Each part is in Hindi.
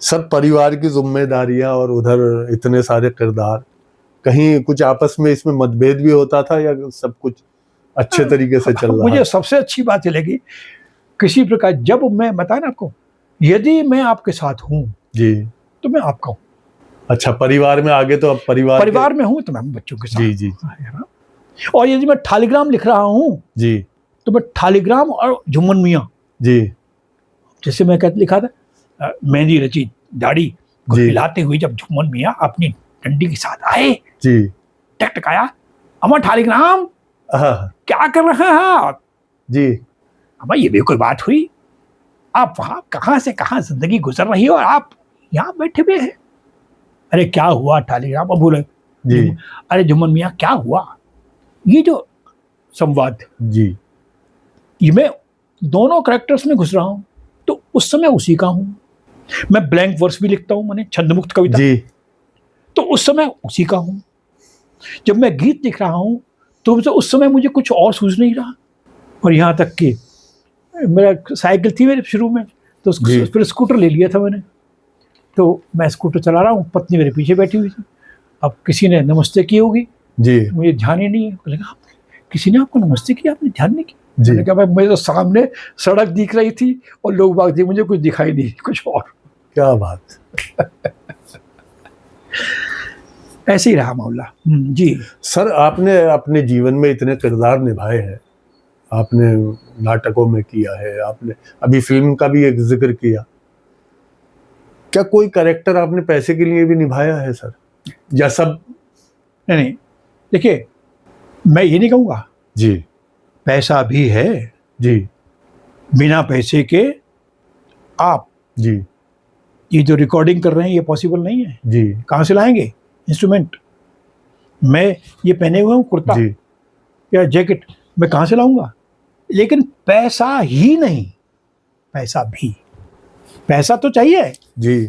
सर परिवार की जिम्मेदारियां और उधर इतने सारे किरदार, कहीं कुछ आपस में इसमें मतभेद भी होता था या सब कुछ अच्छे तरीके से चल रहा? मुझे सबसे अच्छी बात ये लगी, किसी प्रकार जब मैं बताया ना आपको, यदि मैं आपके साथ हूँ जी तो मैं आपका हूँ। अच्छा, परिवार में आगे तो अब परिवार में हूँ तो मैं बच्चों के साथ। जी जी और यदि मैं थालीग्राम लिख रहा हूँ जी तो मैं थालीग्राम और झुम्मन मियाँ, जी जैसे मैं लिखा था, मेहंदी रची दाढ़ी को हिलाते हुए जब झुम्मन मियाँ अपनी डंडी के साथ आए जी, टकटकाया, अमर थालीग्राम क्या कर रहे हैं आप जी, अमर ये भी कोई बात हुई? आप वहां कहां से कहां जिंदगी गुजर रही हो और आप यहाँ बैठे हुए हैं। अरे क्या हुआ थालीग्राम? अब बोले जी, अरे झुम्मन मियाँ क्या हुआ? ये जो संवाद जी, ये मैं दोनों कैरेक्टर्स में घुस रहा हूँ, तो उस समय उसी का हूँ। मैं ब्लैंक वर्स भी लिखता हूँ, मैंने छंदमुक्त कविता जी, तो उस समय उसी का हूँ। जब मैं गीत लिख रहा हूँ तो उस समय मुझे कुछ और सूझ नहीं रहा। और यहाँ तक कि मेरा साइकिल थी मेरे शुरू में, तो फिर स्कूटर ले लिया था मैंने। तो मैं स्कूटर चला रहा हूँ, पत्नी मेरे पीछे बैठी हुई थी। अब किसी ने नमस्ते की होगी जी, मुझे ध्यान ही नहीं है। लगा किसी ने आपको नमस्ते किया, आपने ध्यान नहीं किया? जी। मैंने कहा भाई मुझे तो सामने सड़क दिख रही थी और लोग बाग थे, मुझे कुछ दिखाई नहीं, कुछ और। क्या बात। ऐसे ही रहा मामला। जी सर, आपने अपने जीवन में इतने किरदार निभाए हैं, आपने नाटकों में किया है, आपने अभी फिल्म का भी एक जिक्र किया, क्या कोई कैरेक्टर आपने पैसे के लिए भी निभाया है सर, या सब? नहीं, देखिए मैं ये नहीं कहूँगा जी, पैसा भी है जी, बिना पैसे के आप जी, ये जो रिकॉर्डिंग कर रहे हैं ये पॉसिबल नहीं है। जी, कहाँ से लाएंगे इंस्ट्रूमेंट? मैं ये पहने हुए हूँ कुर्ता जी, या जैकेट, मैं कहाँ से लाऊंगा? लेकिन पैसा ही नहीं, पैसा भी, पैसा तो चाहिए जी,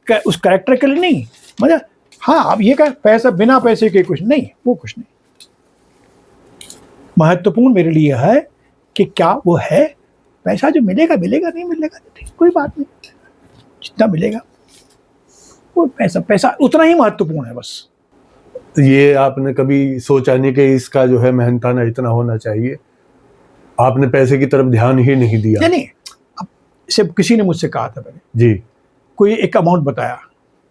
उस कैरेक्टर के लिए नहीं। मतलब हाँ, अब ये क्या पैसा बिना पैसे के कुछ नहीं, वो कुछ नहीं। महत्वपूर्ण मेरे लिए है कि क्या वो है, पैसा जो मिलेगा मिलेगा, नहीं मिलेगा नहीं, कोई बात नहीं, जितना मिलेगा वो पैसा उतना ही महत्वपूर्ण है बस। ये आपने कभी सोचा नहीं कि इसका जो है मेहनताना इतना होना चाहिए? आपने पैसे की तरफ ध्यान ही नहीं दिया? नहीं, अब सिर्फ किसी ने मुझसे कहा था पहले, जी, कोई एक अमाउंट बताया,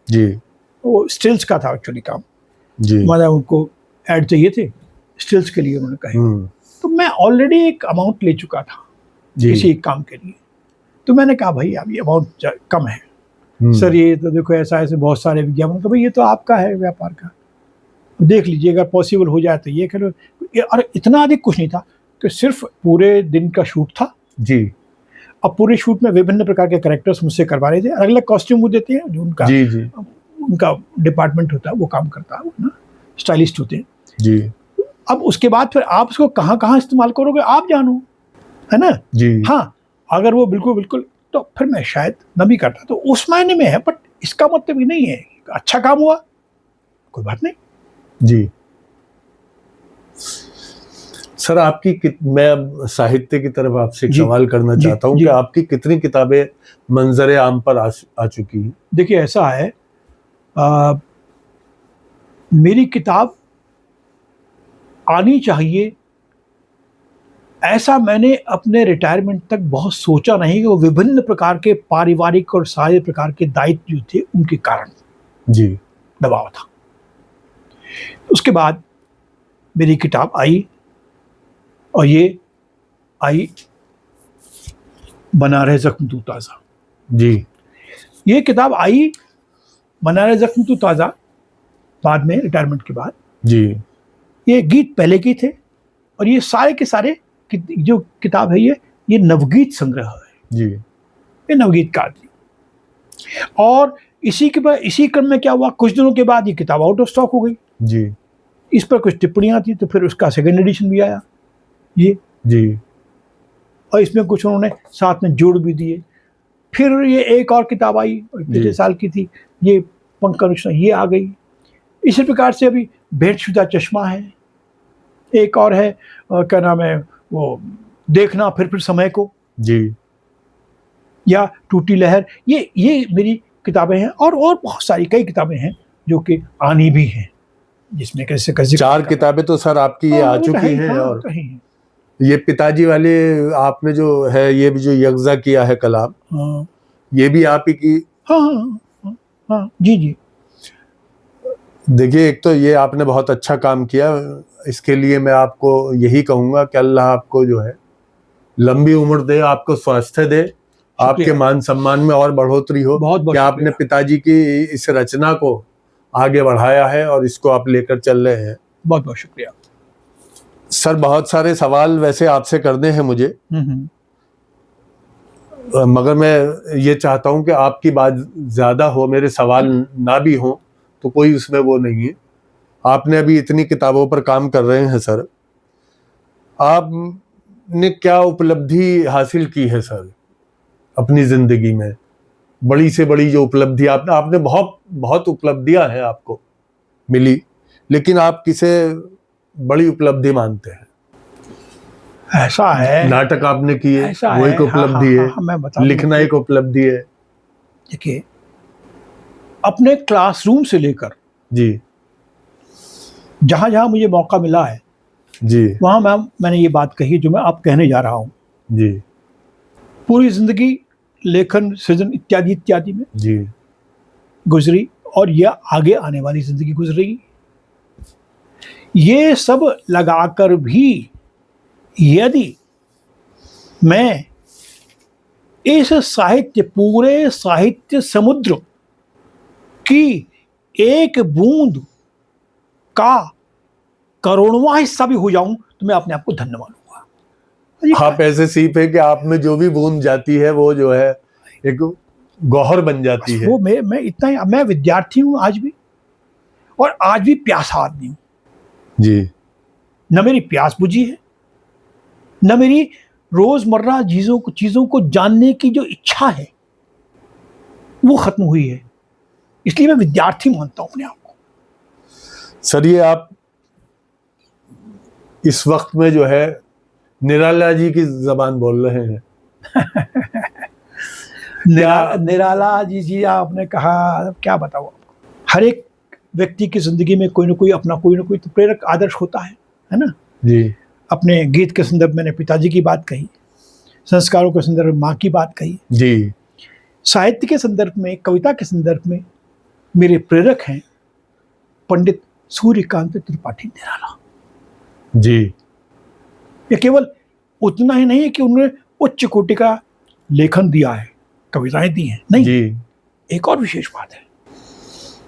जी, वो स्टिल्स का था एक्चुअली काम। जी, मतलब उनको ऐड चाहिए थे स्टिल्स के लिए, उन्होंने कहा। तो मैं ऑलरेडी एक अमाउंट ले चुका था किसी एक काम के लिए। तो मैंने कहा भाई अब ये अमाउंट कम है सर, ये तो देखो ऐसा ऐसे बहुत सारे विज्ञापन, तो भाई ये तो आपका है व्यापार का, देख लीजिए अगर पॉसिबल हो जाए तो ये करो। और इतना अधिक कुछ नहीं था कि सिर्फ पूरे दिन का शूट था जी। अब पूरे शूट में विभिन्न प्रकार के कैरेक्टर्स मुझसे करवा रहे थे, अलग अलग कॉस्ट्यूम वो देते हैं, जो उनका जी, जी, उनका डिपार्टमेंट होता है वो काम करता है ना, स्टाइलिस्ट होते हैं जी। अब उसके बाद फिर आप उसको कहाँ कहाँ इस्तेमाल करोगे आप जानो, है ना जी। हाँ, अगर वो बिल्कुल बिल्कुल तो फिर मैं शायद न भी करता, तो उस मायने में है, बट इसका मतलब ये नहीं है अच्छा काम हुआ कोई बात नहीं। जी सर, मैं अब साहित्य की तरफ आपसे एक सवाल करना चाहता हूँ कि आपकी कितनी किताबें मंजरे आम पर आ चुकी हैं? देखिए ऐसा है, मेरी किताब आनी चाहिए ऐसा मैंने अपने रिटायरमेंट तक बहुत सोचा नहीं, कि वो विभिन्न प्रकार के पारिवारिक और सारे प्रकार के दायित्व जो थे उनके कारण जी दबाव था। उसके बाद मेरी किताब आई और ये आई बना रहे जख्म तू ताज़ा। जी, ये किताब आई बना रहे जख्म तू ताज़ा बाद में रिटायरमेंट के बाद। जी, ये गीत पहले के थे और ये सारे के सारे जो किताब है ये नवगीत संग्रह है। जी, ये नवगीत का आदमी। और इसी क्रम में क्या हुआ, कुछ दिनों के बाद ये किताब आउट ऑफ स्टॉक हो गई। जी, इस पर कुछ टिप्पणियां थी तो फिर उसका सेकंड एडिशन भी आया ये। जी, और इसमें कुछ उन्होंने साथ में जोड़ भी दिए। फिर ये एक और किताब आई पिछले साल की थी, ये पंकज ये आ गई। इसी प्रकार से अभी भेंटशुदा चश्मा है, एक और है क्या नाम है वो, देखना फिर समय को। जी, या टूटी लहर। ये मेरी किताबें हैं और बहुत सारी कई किताबें हैं जो कि आनी भी हैं, जिसमें कैसे कैसे 4 किताबें तो सर आपकी ये आ चुकी हैं। और ये पिताजी वाले आपने जो है, ये भी जो यगजा किया है कलाम, ये भी आप ही की? हाँ, जी। देखिए, एक तो ये आपने बहुत अच्छा काम किया, इसके लिए मैं आपको यही कहूँगा कि अल्लाह आपको जो है लंबी उम्र दे, आपको स्वास्थ्य दे, आपके मान सम्मान में और बढ़ोतरी हो। कि आपने पिताजी की इस रचना को आगे बढ़ाया है और इसको आप लेकर चल रहे हैं। बहुत बहुत शुक्रिया सर। बहुत सारे सवाल वैसे आपसे करने हैं मुझे, मगर मैं ये चाहता हूँ कि आपकी बात ज़्यादा हो, मेरे सवाल ना भी हो तो कोई उसमें वो नहीं है। आपने अभी इतनी किताबों पर काम कर रहे हैं सर, आपने क्या उपलब्धि हासिल की है सर अपनी ज़िंदगी में? बड़ी से बड़ी जो उपलब्धि आपने बहुत उपलब्धियां हैं आपको मिली, लेकिन आप किसे बड़ी उपलब्धि मानते हैं? ऐसा है, नाटक आपने किए, वो एक उपलब्धि है। लिखना एक उपलब्धि है। देखिए, अपने क्लासरूम से लेकर जी, जहां जहां मुझे मौका मिला है जी, वहां मैंने ये बात कही जो मैं आप कहने जा रहा हूं। जी, पूरी जिंदगी लेखन, सृजन इत्यादि इत्यादि में जी गुजरी और यह आगे आने वाली जिंदगी गुजरेगी। ये सब लगाकर भी यदि मैं इस पूरे साहित्य समुद्र की एक बूंद का करोड़वां हिस्सा भी हो जाऊं तो मैं अपने आप को धन्य मानूंगा। आप ऐसे सीप है कि आप में जो भी बूंद जाती है वो जो है एक गौहर बन जाती है। वो मैं इतना ही, मैं विद्यार्थी हूं आज भी, और आज भी प्यासा आदमी हूं जी। न मेरी प्यास बुझी है, न मेरी रोजमर्रा चीजों को जानने की जो इच्छा है वो खत्म हुई है। इसलिए मैं विद्यार्थी मानता हूं अपने आप को। सर, ये आप इस वक्त में जो है निराला जी की जबान बोल रहे हैं। निराला जी आपने कहा, क्या बताऊं आपको। हर एक व्यक्ति की जिंदगी में कोई ना कोई तो प्रेरक आदर्श होता है ना जी। अपने गीत के संदर्भ में मैंने पिताजी की बात कही, संस्कारों के संदर्भ में माँ की बात कही जी। साहित्य के संदर्भ में, कविता के संदर्भ में मेरे प्रेरक हैं पंडित सूर्यकांत त्रिपाठी निराला जी। ये केवल उतना ही नहीं है कि उन्होंने उच्च कोटि का लेखन दिया है, कविताएं दी हैं, नहीं जी। एक और विशेष बात है।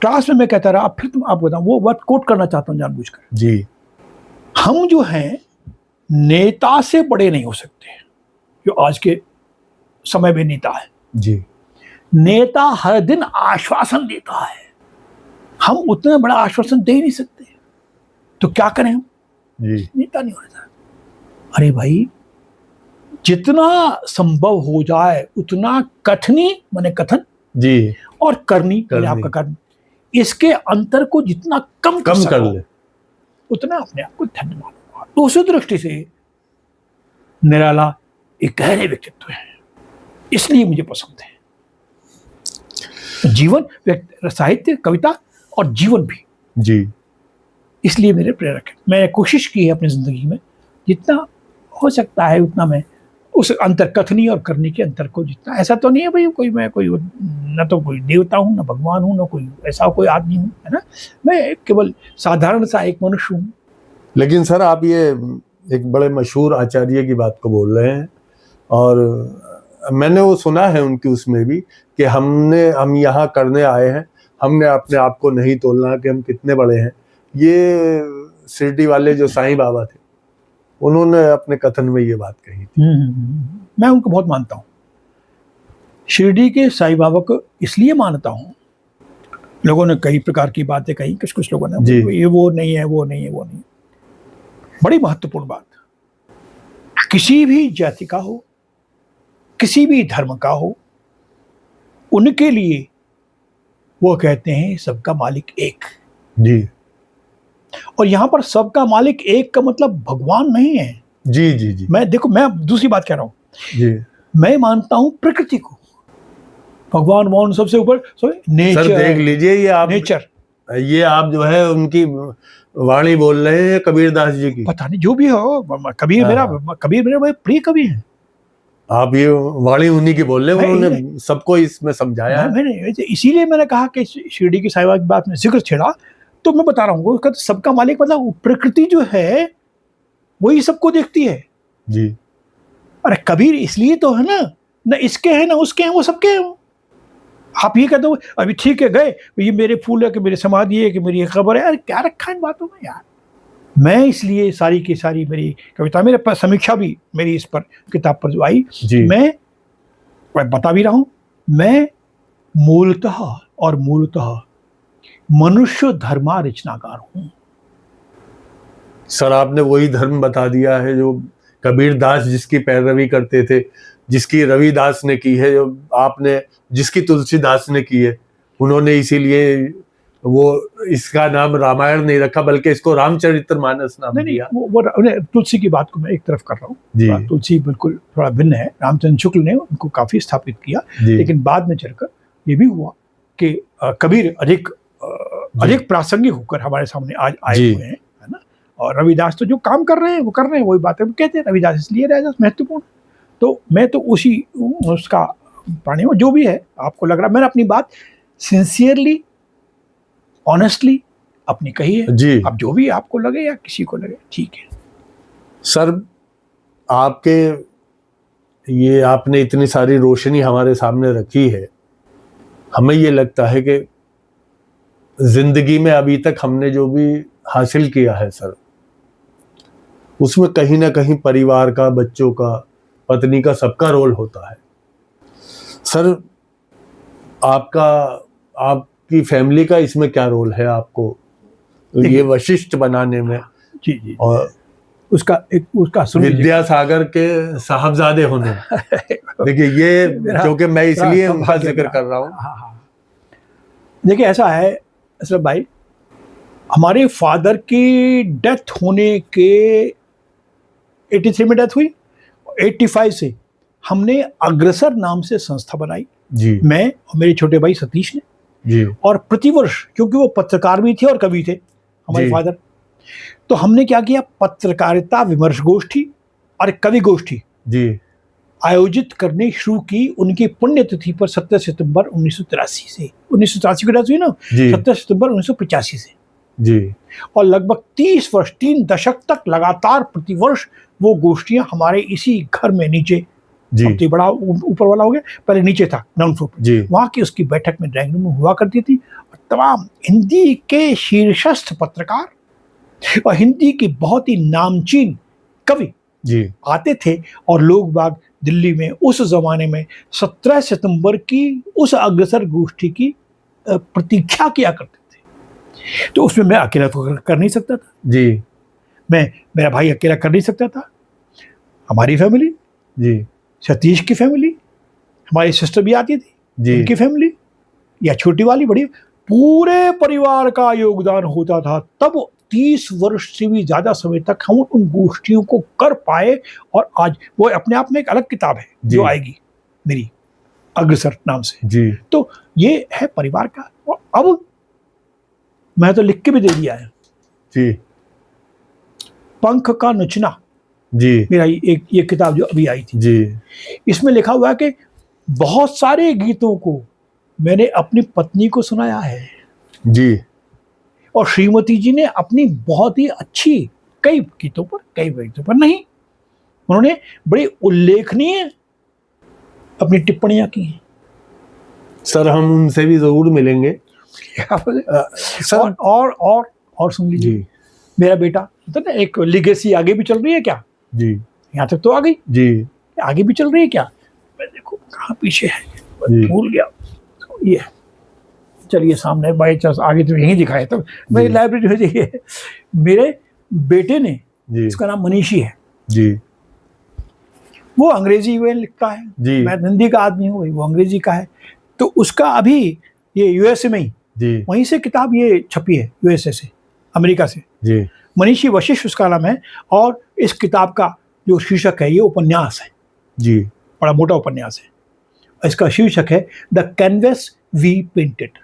क्लास में मैं कहता रहा, अब फिर तुम आप बताऊं, वो बात कोट करना चाहता हूं जानबूझकर। जी। हम जो हैं नेता से बड़े नहीं हो सकते, जो आज के समय में नेता है। जी। नेता हर दिन आश्वासन देता है, हम उतना बड़ा आश्वासन दे नहीं सकते, तो क्या करें हम? जी। नेता नहीं होना। अरे भाई, जितना संभव हो जाए उतना कथनी माने कथन जी और करनी माने आपका कर्म, इसके अंतर को जितना कम कर ले उतना अपने आप को धन्य मानूंगा। तो उसी दृष्टि से निराला एक गहरे व्यक्तित्व है, इसलिए मुझे पसंद है। जीवन, साहित्य, कविता और जीवन भी जी, इसलिए मेरे प्रेरक है। मैंने कोशिश की है अपनी जिंदगी में जितना हो सकता है उतना मैं उस अंतर कथनी और करने के अंतर को जितना, ऐसा तो नहीं है भाई मैं कोई न तो कोई देवता हूँ, न भगवान हूँ, न कोई ऐसा कोई आदमी हूँ, है ना। मैं केवल साधारण सा एक मनुष्य हूँ। लेकिन सर, आप ये एक बड़े मशहूर आचार्य की बात को बोल रहे हैं, और मैंने वो सुना है उनकी उसमें भी कि हम यहाँ करने आए हैं, हमने अपने आप को नहीं तोलना कि हम कितने बड़े हैं। ये शिरडी वाले जो साईं बाबा थे, उन्होंने अपने कथन में ये बात कही थी। मैं उनको बहुत मानता हूँ। शिरडी के साईं बाबा को इसलिए मानता हूँ, लोगों ने कई प्रकार की बातें कही, कुछ लोगों ने ये वो नहीं है, वो नहीं है, वो नहीं। बड़ी महत्वपूर्ण बात, किसी भी जाति का हो, किसी भी धर्म का हो, उनके लिए वो कहते हैं सबका मालिक एक जी। और यहां पर सबका मालिक एक का मतलब भगवान नहीं है जी। जी जी। मैं दूसरी बात कह रहा हूं जी। मैं मानता हूं प्रकृति को, भगवान मौन सबसे ऊपर, सर नेचर देख लीजिए ये आप जो है उनकी वाणी बोल रहे हैं कबीर दास जी की। पता नहीं जो भी हो, कबीर मेरा भाई प्रिय कवि है। आप ये वाणी उन्हीं की बोल रहे हैं, उन्होंने सबको इसमें समझाया है। मैंने इसीलिए मैंने कहा कि शिरडी की साईं बाबा की बात में जिक्र छेड़ा, तो मैं बता रहा हूँ उसका सबका मालिक, मतलब प्रकृति जो है वही सबको देखती है जी। अरे कबीर इसलिए तो है ना इसके हैं ना उसके हैं, वो सबके हैं। आप ये कहते हो अभी ठीक है गए, ये मेरे फूल है कि मेरे समाधि है कि मेरी खबर है, अरे क्या रखा इन बातों में यार। मैं इसलिए सारी की सारी मेरी कविता, मेरे पास समीक्षा भी मेरी इस पर किताब पर जो आई, मैं बता भी रहा हूँ, मैं मूलतः मनुष्य धर्मा रचनाकार हूँ। सर आपने वही धर्म बता दिया है जो कबीर दास जिसकी पैरवी करते थे, जिसकी रविदास ने की है, जो आपने जिसकी तुलसीदास ने की है। उन्होंने इसीलिए वो इसका नाम रामायण नहीं रखा बल्कि इसको रामचरितमानस नाम दिया। वो तुलसी की बात को मैं एक तरफ कर रहा हूँ, तुलसी बिल्कुल थोड़ा भिन्न है। रामचंद्र शुक्ल ने उनको काफी स्थापित किया, लेकिन बाद में चलकर ये भी हुआ कि कबीर अधिक प्रासंगिक होकर हमारे सामने आज आए हुए हैं, है ना। और रविदास तो जो काम कर रहे हैं वो कर रहे हैं, वही बातें कहते हैं। रविदास इसलिए रविदास महत्वपूर्ण, तो मैं तो उसका प्राणी हूँ। जो भी है आपको लग रहा, मैंने अपनी बात सिंसियरली ऑनेस्टली अपनी कही है जी। अब जो भी आपको लगे या किसी को लगे ठीक है। सर आपने इतनी सारी रोशनी हमारे सामने रखी है, हमें ये लगता है कि जिंदगी में अभी तक हमने जो भी हासिल किया है सर, उसमें कहीं ना कहीं परिवार का, बच्चों का, पत्नी का, सबका रोल होता है। सर आपकी फैमिली का इसमें क्या रोल है आपको ये वशिष्ठ बनाने में? जी। और उसका विद्यासागर के साहबजादे होने देखिए ये क्योंकि मैं इसलिए उनका जिक्र कर रहा हूँ। देखिए ऐसा है अशरफ भाई, हमारे फादर की डेथ होने के 83 में डेथ हुई, 85 से हमने अग्रसर नाम से संस्था बनाई जी। मैं और मेरे छोटे भाई सतीश ने जी। और प्रतिवर्ष, क्योंकि वो पत्रकार भी थे और कवि थे हमारे फादर, तो हमने क्या किया, पत्रकारिता विमर्श गोष्ठी और कवि गोष्ठी जी आयोजित करनी शुरू की उनकी पुण्यतिथि पर 17 सितंबर 1983 से। 1983 की डेथ हुई ना, 17 सितंबर 1985 से जी। और लगभग 30 वर्ष, 3 दशक तक लगातार प्रतिवर्ष वो गोष्ठियां हमारे इसी घर में नीचे, सबसे बड़ा ऊपर वाला हो गया, पहले नीचे था ग्राउंड फ्लोर पर, वहां की उसकी बैठक में ड्राइंग रूम में हुआ करती थी। और तमाम हिंदी के शीर्षस्थ पत्रकार और हिंदी की बहुत ही नामचीन कवि आते थे और लोग बाग दिल्ली में उस जमाने में 17 सितंबर की उस अग्रसर गोष्ठी की प्रतीक्षा किया करते थे। तो उसमें मैं अकेला तो कर नहीं सकता था जी, मेरा भाई अकेला कर नहीं सकता था, हमारी फैमिली जी, सतीश की फैमिली, हमारी सिस्टर भी आती थी जी, उनकी फैमिली या छोटी वाली बड़ी, पूरे परिवार का योगदान होता था। तब 30 वर्ष से भी ज्यादा समय तक हम उन गोष्ठियों को कर पाए। और आज वो अपने आप में एक अलग किताब है जो आएगी मेरी, अग्रसर नाम से जी। तो ये है परिवार का। और अब मैं तो लिख के भी दे दिया है जी, पंख का नचना जी, मेरा ये किताब जो अभी आई थी जी, इसमें लिखा हुआ है कि बहुत सारे गीतों को मैंने अपनी पत्नी को सुनाया है जी, और श्रीमती जी ने अपनी बहुत ही अच्छी कई गीतों पर नहीं, उन्होंने बड़ी उल्लेखनीय अपनी टिप्पणियां की हैं। सर हम उनसे भी जरूर मिलेंगे। सर और सुन लीजिए, मेरा बेटा तो ना एक लीगेसी आगे भी चल रही है क्या जी, यहाँ तक तो आ गई जी, आगे भी चल रही है क्या, मैं देखो कहाँ पीछे है, भूल गया ये। चलिए सामने बाई चांस आगे तो यहीं दिखाए, तो मेरी लाइब्रेरी में देखिए मेरे बेटे ने, इसका नाम मनीषी है जी, वो अंग्रेजी में लिखता है जी, मैं हिंदी का आदमी हूँ, वो अंग्रेजी का है। तो उसका अभी ये यूएसए में ही वहीं से किताब ये छपी है, यूएसए से, अमेरिका से जी। मनीषी वशिष्ठ उसका नाम है। और इस किताब का जो शीर्षक है ये उपन्यास है जी, बड़ा मोटा उपन्यास है। इसका शीर्षक है the canvas we painted.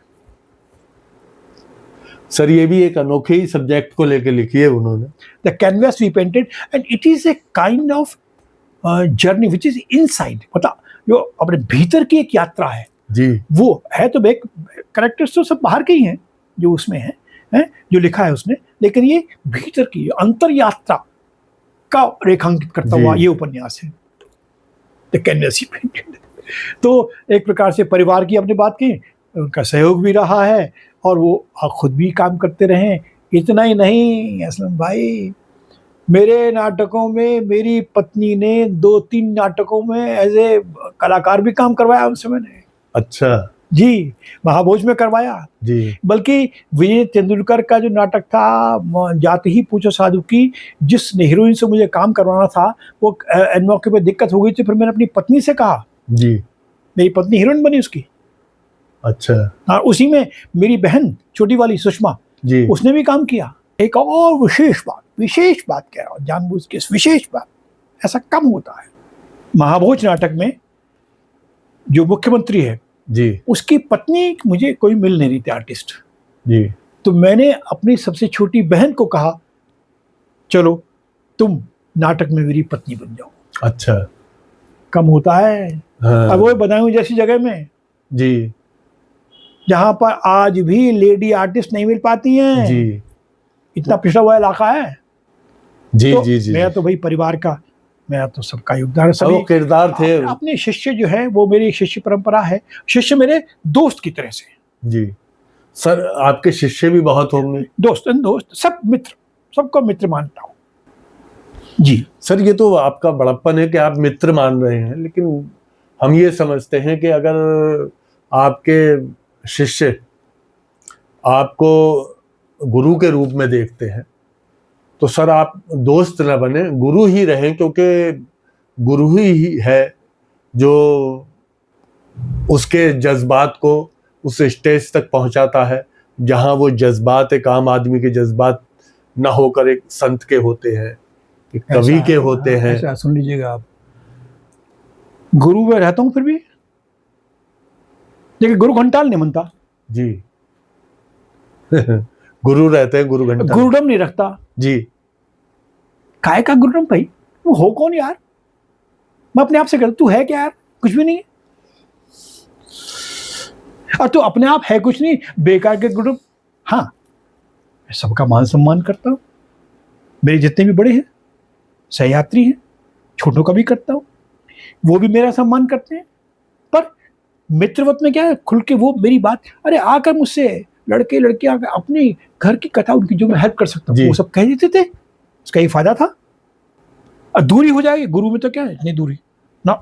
Sir ये भी एक अनोखे ही सब्जेक्ट को लेकर लिखी है उन्होंने। The canvas we painted and it is a kind of journey which is inside, मतलब जो अपने भीतर की एक यात्रा है जी। वो है। तो एक कैरेक्टर्स तो सब बाहर के ही हैं जो उसमें हैं जो लिखा है उसने, लेकिन ये भीतर की अंतर यात्रा का रेखांकित करता हुआ ये उपन्यास है द कैनवस वी पेंटेड। तो एक प्रकार से परिवार की अपनी बात की, उनका सहयोग भी रहा है और वो खुद भी काम करते रहे। इतना ही नहीं असलम भाई, मेरे नाटकों में मेरी पत्नी ने 2-3 नाटकों में एज ए कलाकार भी काम करवाया उनसे मैंने। अच्छा जी, महाभोज में करवाया जी। बल्कि विजय तेंदुलकर का जो नाटक था जाते ही पूछो साधु की, जिस हीरोइन से मुझे काम करवाना था वो एन मौके पे दिक्कत हो गई थी, फिर मैंने अपनी पत्नी से कहा जी, मेरी पत्नी हीरोइन बनी उसकी। अच्छा। हाँ, उसी में मेरी बहन छोटी वाली सुषमा जी, उसने भी काम किया। एक और विशेष बात कह रहा हूँ, जानबूझ के विशेष बात, ऐसा कम होता है। महाभोज नाटक में जो मुख्यमंत्री है जी, उसकी पत्नी मुझे कोई मिल नहीं रही थी आर्टिस्ट जी, तो मैंने अपनी सबसे छोटी बहन को कहा चलो तुम नाटक में मेरी पत्नी बन जाओ। अच्छा, कम होता है। हाँ। अब वो बदायूं जैसी जगह में जी, जहां पर आज भी लेडी आर्टिस्ट नहीं मिल पाती हैं जी, इतना पिछड़ा हुआ इलाका है जी तो जी। मेरा तो भाई परिवार का, मेरा तो सबका योगदान, सभी किरदार थे। अपने शिष्य जो है वो मेरी शिष्य परंपरा है, शिष्य मेरे दोस्त की तरह से जी। सर आपके शिष्य भी बहुत होंगे? दोस्त सब मित्र, सबको मित्र मानता हूँ जी। सर ये तो आपका बड़प्पन है कि आप मित्र मान रहे हैं, लेकिन हम ये समझते हैं कि अगर आपके शिष्य आपको गुरु के रूप में देखते हैं तो सर आप दोस्त न बने, गुरु ही रहें, क्योंकि गुरु ही है जो उसके जज्बात को उस स्टेज तक पहुंचाता है जहां वो जज्बात एक आम आदमी के जज्बात न होकर एक संत के होते हैं, एक कवि के होते हैं। ऐसा सुन लीजिएगा आप, गुरु में रहता हूं फिर भी, लेकिन गुरु घंटाल नहीं मनता जी। गुरु रहते हैं, गुरु घंटाल, गुरुडम नहीं रखता जी। काय का गुरुडम भाई, वो हो कौन यार? मैं अपने आप से कहता तू है क्या यार? कुछ भी नहीं है। और तू अपने आप है कुछ नहीं, बेकार के गुरुडम। हाँ, मैं सबका मान सम्मान करता हूँ, मेरे जितने भी बड़े हैं सहयात्री हैं, छोटों का भी करता हूँ, वो भी मेरा सम्मान करते हैं। पर मित्रवत में क्या है, खुल के वो मेरी बात, अरे आकर मुझसे लड़के लड़के आकर अपनी घर की कथा, उनकी जो मैं हेल्प कर सकता हूँ वो सब कह देते थे, उसका ही फायदा था। और दूरी हो जाएगी, गुरु में तो क्या है इतनी दूरी ना,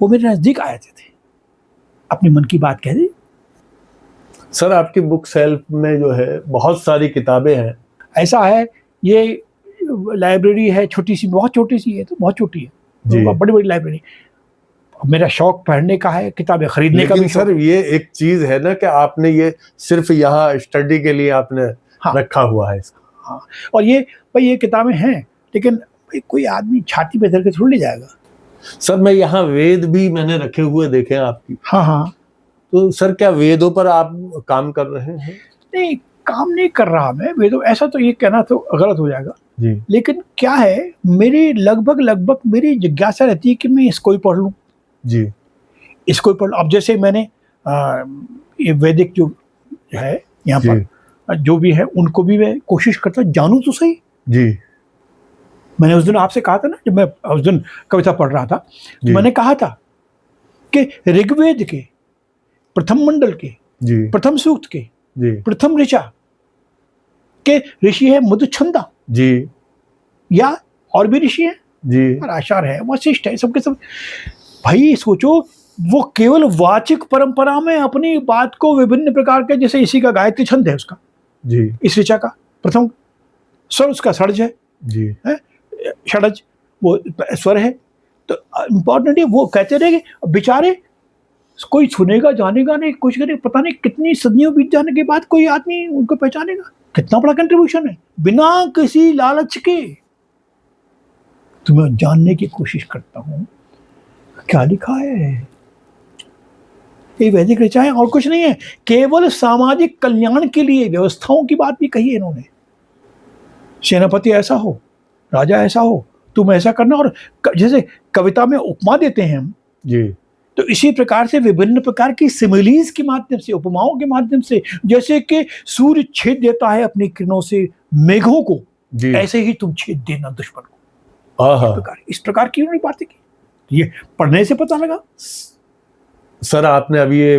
वो मेरे नजदीक आए थे, अपनी मन की बात कह दी। सर आपकी बुक सेल्फ में जो है बहुत सारी किताबें हैं। ऐसा है, ये लाइब्रेरी है छोटी सी, बहुत छोटी सी है, तो बहुत छोटी है, तो बड़ी बड़ी लाइब्रेरी। मेरा शौक पढ़ने का है, किताबें खरीदने का भी। सर ये एक चीज है ना कि आपने ये सिर्फ यहाँ स्टडी के लिए आपने रखा हुआ है इसका। हाँ, और ये भाई ये किताबें हैं, लेकिन भाई कोई आदमी छाती पे धर के थोड़ी ले जाएगा। सर मैं यहाँ वेद भी मैंने रखे हुए देखे हैं आपकी। हाँ हाँ, तो सर क्या वेदों पर आप काम कर रहे हैं? नहीं, काम नहीं कर रहा मैं वेदों, ऐसा तो ये कहना तो गलत हो जाएगा जी। लेकिन क्या है, मेरी लगभग मेरी जिज्ञासा रहती है कि मैं इसको ही पढ़ लूँ जी, इसको ही पढ़ लूँ। अब जैसे मैंने ये वैदिक जो है यहाँ पर जो भी है उनको भी मैं कोशिश करता हूँ जानूँ तो सही जी। मैंने उस दिन आपसे कहा था ना, जब मैं उस दिन कविता पढ़ रहा था, तो मैंने कहा था कि ऋग्वेद के प्रथम मंडल के जी, प्रथम सूक्त के जी, प्रथम ऋचा के ऋषि है मधुछंदा जी, या और भी ऋषि हैं जी, पराशर है, वशिष्ठ है, सबके सब। भाई सोचो, वो केवल वाचिक परंपरा में अपनी बात को विभिन्न प्रकार के, जैसे इसी का गायत्री छंद है उसका जी, इस ऋचा का प्रथम स्वर उसका षड्ज है जी, है षड्ज वो स्वर है। तो इम्पोर्टेंट है, वो कहते रहे बेचारे कोई सुनेगा जानेगा नहीं, कुछ करेगा, पता नहीं कितनी सदियों बीत जाने के बाद कोई आदमी उनको पहचानेगा। कितना बड़ा कंट्रीब्यूशन है, बिना किसी लालच के। तो मैं जानने की कोशिश करता हूँ क्या लिखा है, ये वैदिक ऋचाएं और कुछ नहीं है, केवल सामाजिक कल्याण के लिए व्यवस्थाओं की बात भी कही है इन्होंने। सेनापति ऐसा हो, राजा ऐसा हो, तुम ऐसा करना। और जैसे कविता में उपमा देते हैं हम जी, तो इसी प्रकार से विभिन्न प्रकार की सिमिलीज के माध्यम से, उपमाओं के माध्यम से, जैसे कि सूर्य छेद देता है अपनी किरणों से मेघों को, जी, ऐसे ही तुम छेद देना दुश्मन को। आहा। इस प्रकार की उन्होंने बातें की, ये पढ़ने से पता लगा। सर आपने अभी ये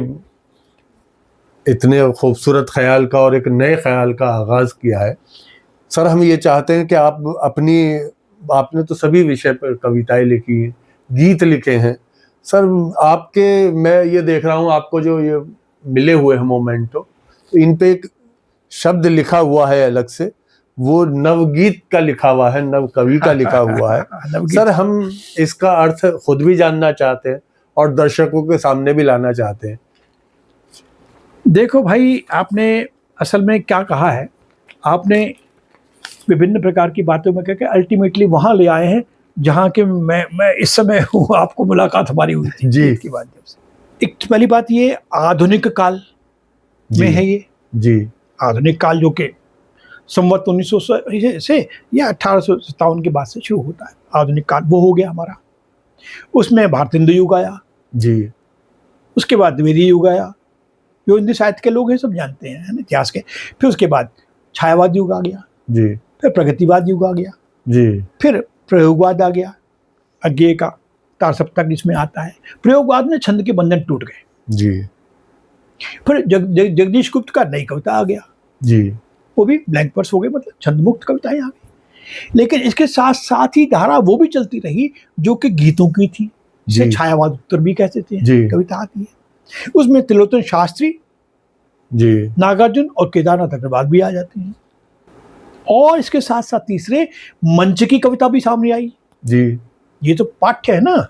इतने खूबसूरत ख्याल का और एक नए ख्याल का आगाज किया है। सर हम ये चाहते हैं कि आपने तो सभी विषय पर कविताएं लिखी हैं, गीत लिखे हैं। सर मैं ये देख रहा हूँ आपको जो ये मिले हुए हैं मोमेंटो, तो इन पे एक शब्द लिखा हुआ है अलग से, वो नवगीत का लिखा हुआ है, नव कवि का लिखा हुआ है। सर हम इसका अर्थ खुद भी जानना चाहते हैं और दर्शकों के सामने भी लाना चाहते हैं। देखो भाई, आपने असल में क्या कहा है, आपने विभिन्न प्रकार की बातों में कहकर अल्टीमेटली वहां ले आए हैं जहां के मैं इस समय हूँ, आपको मुलाकात हमारी हुई थी जी की बात। एक तो पहली बात, ये आधुनिक काल में है ये जी, आधुनिक काल, जो कि संवत 1900 से या 1857 के बाद से शुरू होता है। आधुनिक काल वो हो गया हमारा। उसमें भारत हिंदू युग आया जी, उसके बाद द्विवेदी युग आया, जो हिंदी साहित्य के लोग हैं सब जानते हैं, है ना, इतिहास के। फिर उसके बाद छायावाद युग आ गया, जी, फिर प्रगतिवाद युग आ गया, जी, फिर प्रयोगवाद आ गया, अज्ञेय का तार सप्तक इसमें आता है। प्रयोगवाद में छंद के बंधन टूट गए। जी, फिर जगदीश गुप्त का नई कविता आ गया, जी, वो भी ब्लैंक वर्स हो गए, मतलब छंद मुक्त कविताएं आ गई। लेकिन इसके साथ साथ ही धारा वो भी चलती रही जो कि गीतों की थी, जिसे छायावाद उत्तर भी कहते थे, कविता आती है। उसमें त्रिलोचन शास्त्री जी, नागार्जुन और केदारनाथ अग्रवाल भी आ जाते हैं। और इसके साथ साथ तीसरे मंच की कविता भी सामने आई जी। ये तो पाठ्य है ना,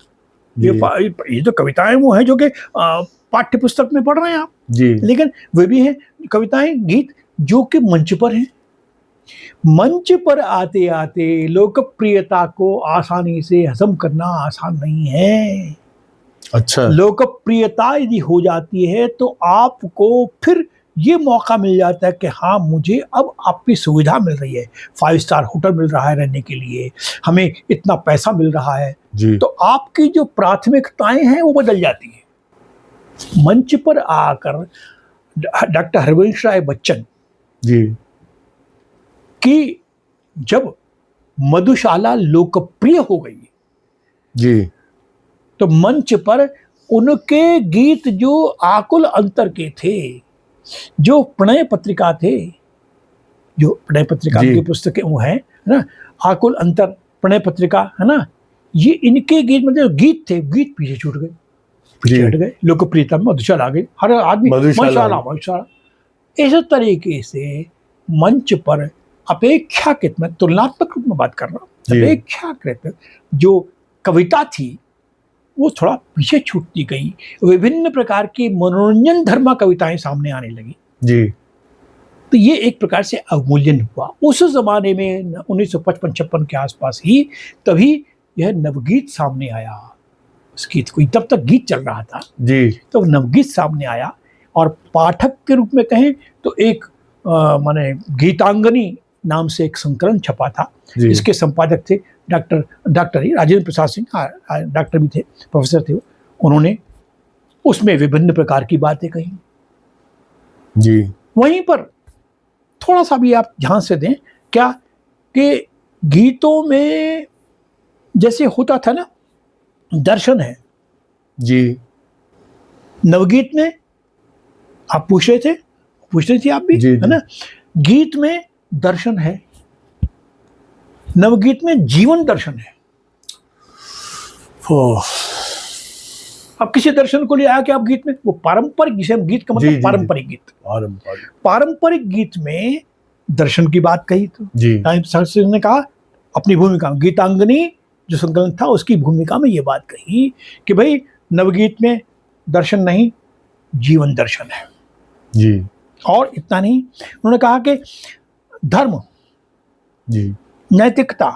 ये तो कविताएं वो हैं जो कि पाठ्य पुस्तक में पढ़ रहे हैं आप जी, लेकिन वे भी हैं कविताएं, गीत जो कि मंच पर हैं। मंच पर आते आते लोकप्रियता को आसानी से हजम करना आसान नहीं है। अच्छा, लोकप्रियता यदि हो जाती है तो आपको फिर ये मौका मिल जाता है कि हाँ, मुझे अब आपकी सुविधा मिल रही है, 5 स्टार होटल मिल रहा है रहने के लिए, हमें इतना पैसा मिल रहा है, तो आपकी जो प्राथमिकताएं हैं वो बदल जाती है। मंच पर आकर डॉक्टर हरवंश राय बच्चन जी, कि जब मधुशाला लोकप्रिय हो गई जी, तो मंच पर उनके गीत जो आकुल अंतर के थे, जो प्रणय पत्रिका थे, जो प्रणय पत्रिका की पुस्तकें वो हैं ना, आकुल अंतर, प्रणय पत्रिका, है ना, ये इनके गीत, मतलब गीत थे, गीत पीछे छूट गए, पीछे हट गए, लोकप्रियता में मधुशाला आ गई, हर आदमी मधुशाला। इस तरीके से मंच पर अपेक्षाकृत, मैं तुलनात्मक रूप में बात कर रहा हूँ, अपेक्षाकृत जो कविता थी वो थोड़ा पीछे छूटती गई। विभिन्न प्रकार की मनोरंजन धर्मा कविताएं सामने आने लगी जी। तो ये एक प्रकार से अवमूल्यन हुआ उस जमाने में 1955-56 के आसपास ही, तभी यह नवगीत सामने आया। उस गीत को, तब तक गीत चल रहा था जी, तो नवगीत सामने आया और पाठक के रूप में कहें तो एक माने गीतांगनी नाम से एक संकलन छपा था, इसके संपादक थे डॉक्टर ही राजेंद्र प्रसाद सिंह, डॉक्टर भी थे, प्रोफेसर थे, उन्होंने उसमें विभिन्न प्रकार की बातें कही जी। वहीं पर थोड़ा सा भी आप ध्यान से दें क्या कि गीतों में जैसे होता था ना, दर्शन है जी, नवगीत में, आप पूछ रहे थे आप भी, है ना, गीत में दर्शन है, नवगीत में जीवन दर्शन है। अब किसी दर्शन को ले आया कि आप गीत में, वो पारंपरिक, जिसे हम गीत का मतलब पारंपरिक गीत, पारंपरिक गीत में दर्शन की बात कही तो ने कहा अपनी भूमिका, गीतांगनी जो संकलन था उसकी भूमिका में ये बात कही कि भाई नवगीत में दर्शन नहीं, जीवन दर्शन है जी। और इतना नहीं, उन्होंने कहा कि धर्म जी, नैतिकता,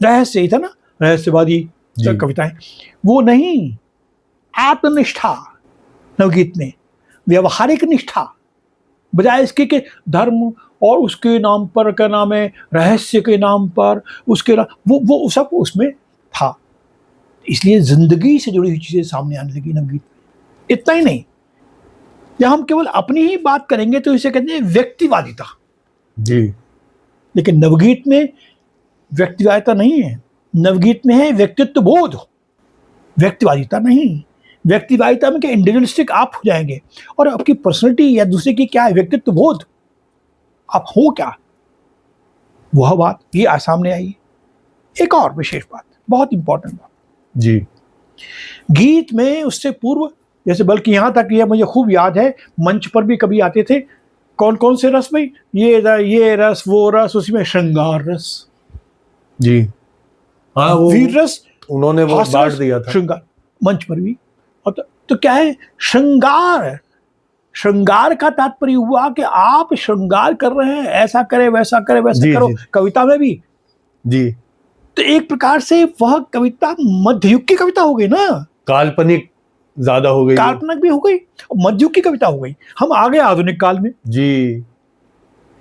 रहस्य ही था ना, रहस्यवादी कविताएं, वो नहीं, आत्मनिष्ठा, नवगीत में व्यवहारिक निष्ठा, बजाय इसके कि धर्म और उसके नाम पर, क्या नाम है, रहस्य के नाम पर उसके वो सब उसमें था। इसलिए जिंदगी से जुड़ी हुई चीजें सामने आने लगी नवगीत में। इतना ही नहीं, जब हम केवल अपनी ही बात करेंगे तो इसे कहते हैं व्यक्तिवादिता जी। लेकिन नवगीत में व्यक्तिवादिता नहीं है, नवगीत में है व्यक्तित्व बोध। व्यक्तिवादिता नहीं, व्यक्तिवादिता में क्या इंडिविजुअलिस्टिक आप हो जाएंगे और आपकी पर्सनैलिटी या दूसरे की क्या है, व्यक्तित्व बोध, आप हो क्या, वह बात ये सामने आई। एक और विशेष बात, बहुत इंपॉर्टेंट बात जी। गीत में उससे पूर्व, जैसे बल्कि यहाँ तक यह मुझे खूब याद है, मंच पर भी कभी आते थे, कौन कौन से रस भाई, ये रस वो रस, उसमें श्रृंगार रस जी। हाँ, वो वीर रस उन्होंने वो हास्य बांट रस, दिया था। श्रृंगार मंच पर भी। और तो क्या है श्रृंगार का तात्पर्य हुआ कि आप श्रृंगार कर रहे हैं, ऐसा करे वैसा करे वैसा जी, करो। जी। कविता में भी जी। तो एक प्रकार से वह कविता मध्ययुग की कविता हो गई ना, काल्पनिक ज्यादा हो गई। काल्पनिक भी हो गई, मध्ययुग की कविता हो गई। हम आ गए आधुनिक काल में, जी।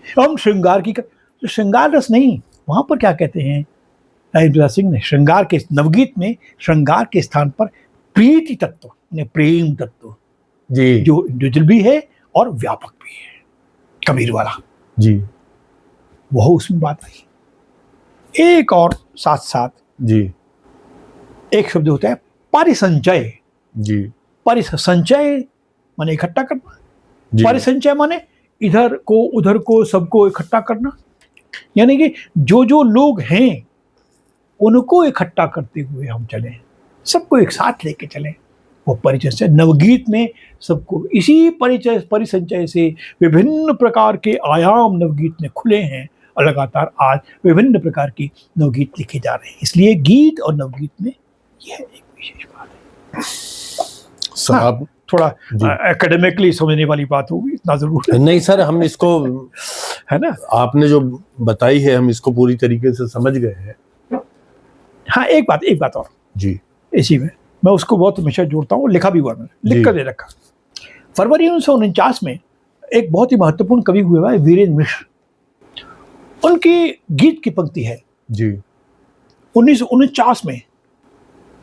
हम श्रृंगार की तो श्रृंगार रस नहीं, वहां पर क्या कहते हैं राजेंद्र सिंह ने, श्रृंगार के नवगीत में श्रृंगार के स्थान पर प्रीति तत्व, प्रेम तत्व, जी। जो इंडिविजुअल भी है और व्यापक भी है, कबीर वाला जी। वह उसमें बात आई। एक और साथ साथ जी। एक शब्द होता है परिसंचय। जी। परिसंचय माने इकट्ठा करना, जी। परिसंचय माने इधर को उधर को सबको इकट्ठा करना, यानी कि जो जो लोग हैं उनको इकट्ठा करते हुए हम चलें, सबको एक साथ लेके चलें, वो परिचय से। नवगीत में सबको इसी परिचय परिसंचय से विभिन्न प्रकार के आयाम नवगीत में खुले हैं और लगातार आज विभिन्न प्रकार के नवगीत लिखे जा रहे हैं। इसलिए गीत और नवगीत में यह एक विशेष बात है। सर आप थोड़ा एकेडमिकली समझने वाली बात होगी, इतना जरूर है। नहीं सर, हम इसको है ना, आपने जो बताई है हम इसको पूरी तरीके से समझ गए हैं। हाँ, एक बात और जी। इसी में मैं उसको बहुत हमेशा जोड़ता हूँ, लिखा भी हुआ, मैंने लिख कर दे रखा। फरवरी 1949 में एक बहुत ही महत्वपूर्ण कवि हुए हैं वीरेंद्र मिश्र, उनकी गीत की पंक्ति है जी। 1949 में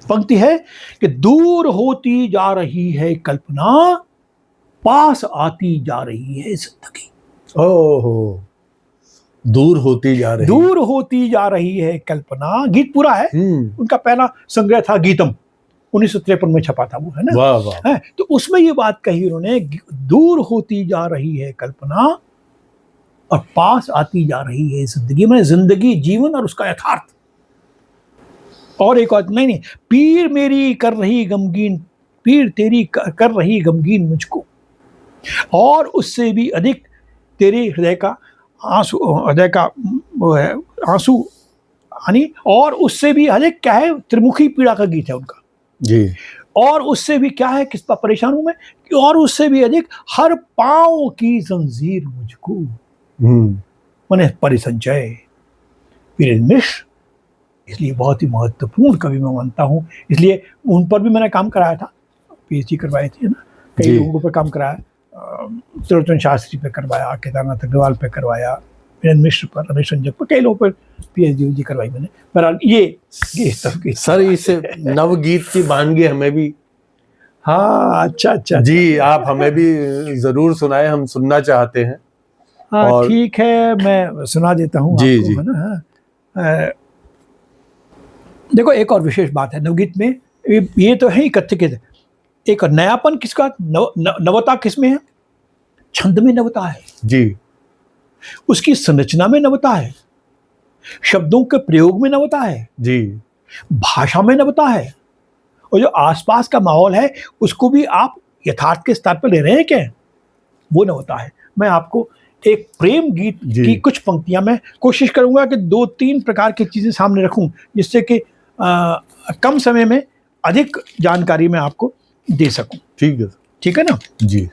पंक्ति है कि दूर होती जा रही है कल्पना, पास आती जा रही है जिंदगी। ओहो, दूर होती जा रही, दूर होती जा रही है कल्पना। गीत पूरा है, उनका पहला संग्रह था गीतम, 1953 में छपा था वो, है ना। वाह वाह। तो उसमें ये बात कही उन्होंने, दूर होती जा रही है कल्पना और पास आती जा रही है जिंदगी। में जिंदगी, जीवन और उसका यथार्थ। और एक और नहीं, पीर मेरी कर रही गमगीन, पीर तेरी कर रही गमगीन मुझको, और उससे भी अधिक तेरे हृदय का आंसू, हृदय का वो है आंसू, यानी और उससे भी अधिक क्या है, त्रिमुखी पीड़ा का गीत है उनका जी। और उससे भी क्या है, किस पर परेशान हूं मैं, और उससे भी अधिक हर पांव की जंजीर मुझको। मैंने परिसंचय वीरेंद्र मिश्र, इसलिए बहुत ही महत्वपूर्ण कवि मैं मानता हूँ। इसलिए उन पर भी मैंने काम कराया था, पीएचडी करवाई थी ना, कई लोगों पर काम कराया, त्रिलोचन शास्त्री पे करवाया, केदारनाथ अग्रवाल पे करवाया, वीरेंद्र मिश्र पर, रमेश रंजक पर, कई लोगों पर पीएचडी करवाई मैंने। बहरहाल ये इस तरह की सर, इस नवगीत की वानगी हमें भी, हाँ अच्छा जी, आप हमें भी जरूर सुनाए, हम सुनना चाहते हैं। हाँ ठीक है, मैं सुना देता हूँ आपको, जी। है ना। देखो एक और विशेष बात है नवगीत में, ये तो है ही कथ्य के, एक नयापन किसका, नवता किसमें है, छंद में नवता है जी, उसकी संरचना में नवता है, शब्दों के प्रयोग में नवता है जी, भाषा में नवता है, और जो आसपास का माहौल है उसको भी आप यथार्थ के स्तर पर ले रहे हैं क्या, वो नवता है। मैं आपको एक प्रेम गीत की कुछ पंक्तियां, मैं कोशिश करूंगा कि 2-3 प्रकार की चीजें सामने रखूं, जिससे कि कम समय में अधिक जानकारी मैं आपको दे सकूं। ठीक है ना जी।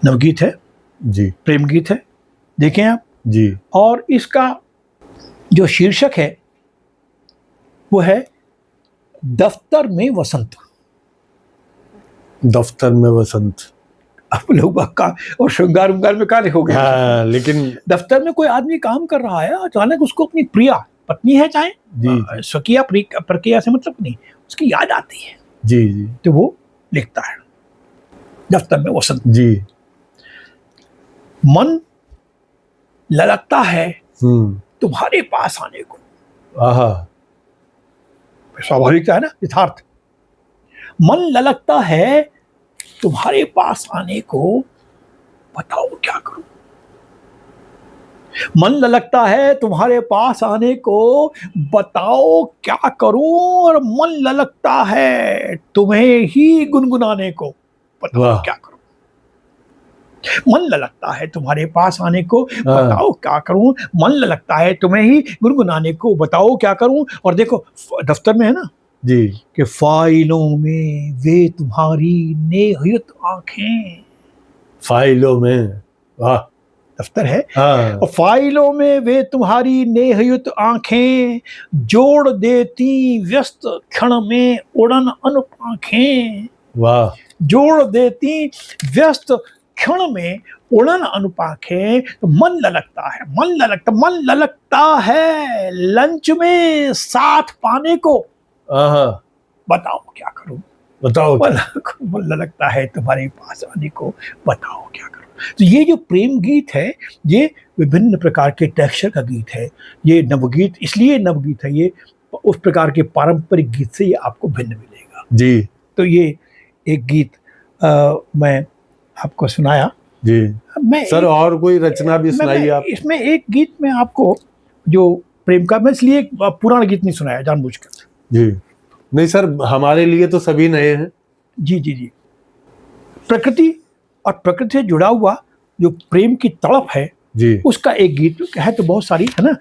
नवगीत है जी, प्रेम गीत है, देखें आप जी, और इसका जो शीर्षक है वो है दफ्तर में वसंत। दफ्तर में वसंत। अब लोग का और श्रृंगार उंगार में कहाँ हो गए। हाँ, लेकिन दफ्तर में कोई आदमी काम कर रहा है, अचानक उसको अपनी प्रिया, पत्नी है चाहे, जी स्वकीय प्रक्रिया से मतलब नहीं, उसकी याद आती है, जी जी तो वो लिखता है दफ्तर में वसंत। जी। मन ललकता है तुम्हारे पास आने को। आहा, स्वाभाविक है ना, यथार्थ। मन ललकता है तुम्हारे पास आने को, बताओ क्या करूं। मन ललकता है तुम्हारे पास आने को, बताओ क्या करूं। और मन ललकता है तुम्हें ही गुनगुनाने को, बताओ वाह। क्या करूं। मन ललकता है तुम्हारे पास आने को, बताओ क्या करूं। मन ललकता है तुम्हें ही गुनगुनाने को, बताओ क्या करूं। और देखो दफ्तर में है ना जी, कि फाइलों में वे तुम्हारी नेहयत आंखें। फाइलों में, वाह, दफ्तर है। हाँ, और फाइलों में वे तुम्हारी नेहयत आंखें, जोड़ देती व्यस्त क्षण में उड़न अनुपाखें। वाह, जोड़ देती व्यस्त क्षण में उड़न अनुपाखें। तो मन ललकता है लंच में साथ पाने को, आहा, बताओ क्या करूं। बताओ मन ललकता है तुम्हारे पास आने को, बताओ क्या करूं। तो ये जो प्रेम गीत है, ये विभिन्न प्रकार के टेक्सचर का गीत है। ये नवगीत इसलिए नवगीत है, ये उस प्रकार के पारंपरिक गीत से ये आपको भिन्न मिलेगा जी तो ये एक गीत मैं आपको सुनाया जी। मैं सर और कोई रचना भी सुनाइए आप। इसमें एक गीत में आपको जो प्रेम का, मैं इसलिए एक पुराना गीत नहीं सुनाया जानबूझकर। जी नहीं सर, हमारे लिए तो सभी नए हैं। जी जी जी। प्रकृति और प्रकृति से जुड़ा हुआ जो प्रेम की तड़प है जी, उसका एक गीत है, तो बहुत सारी है ना।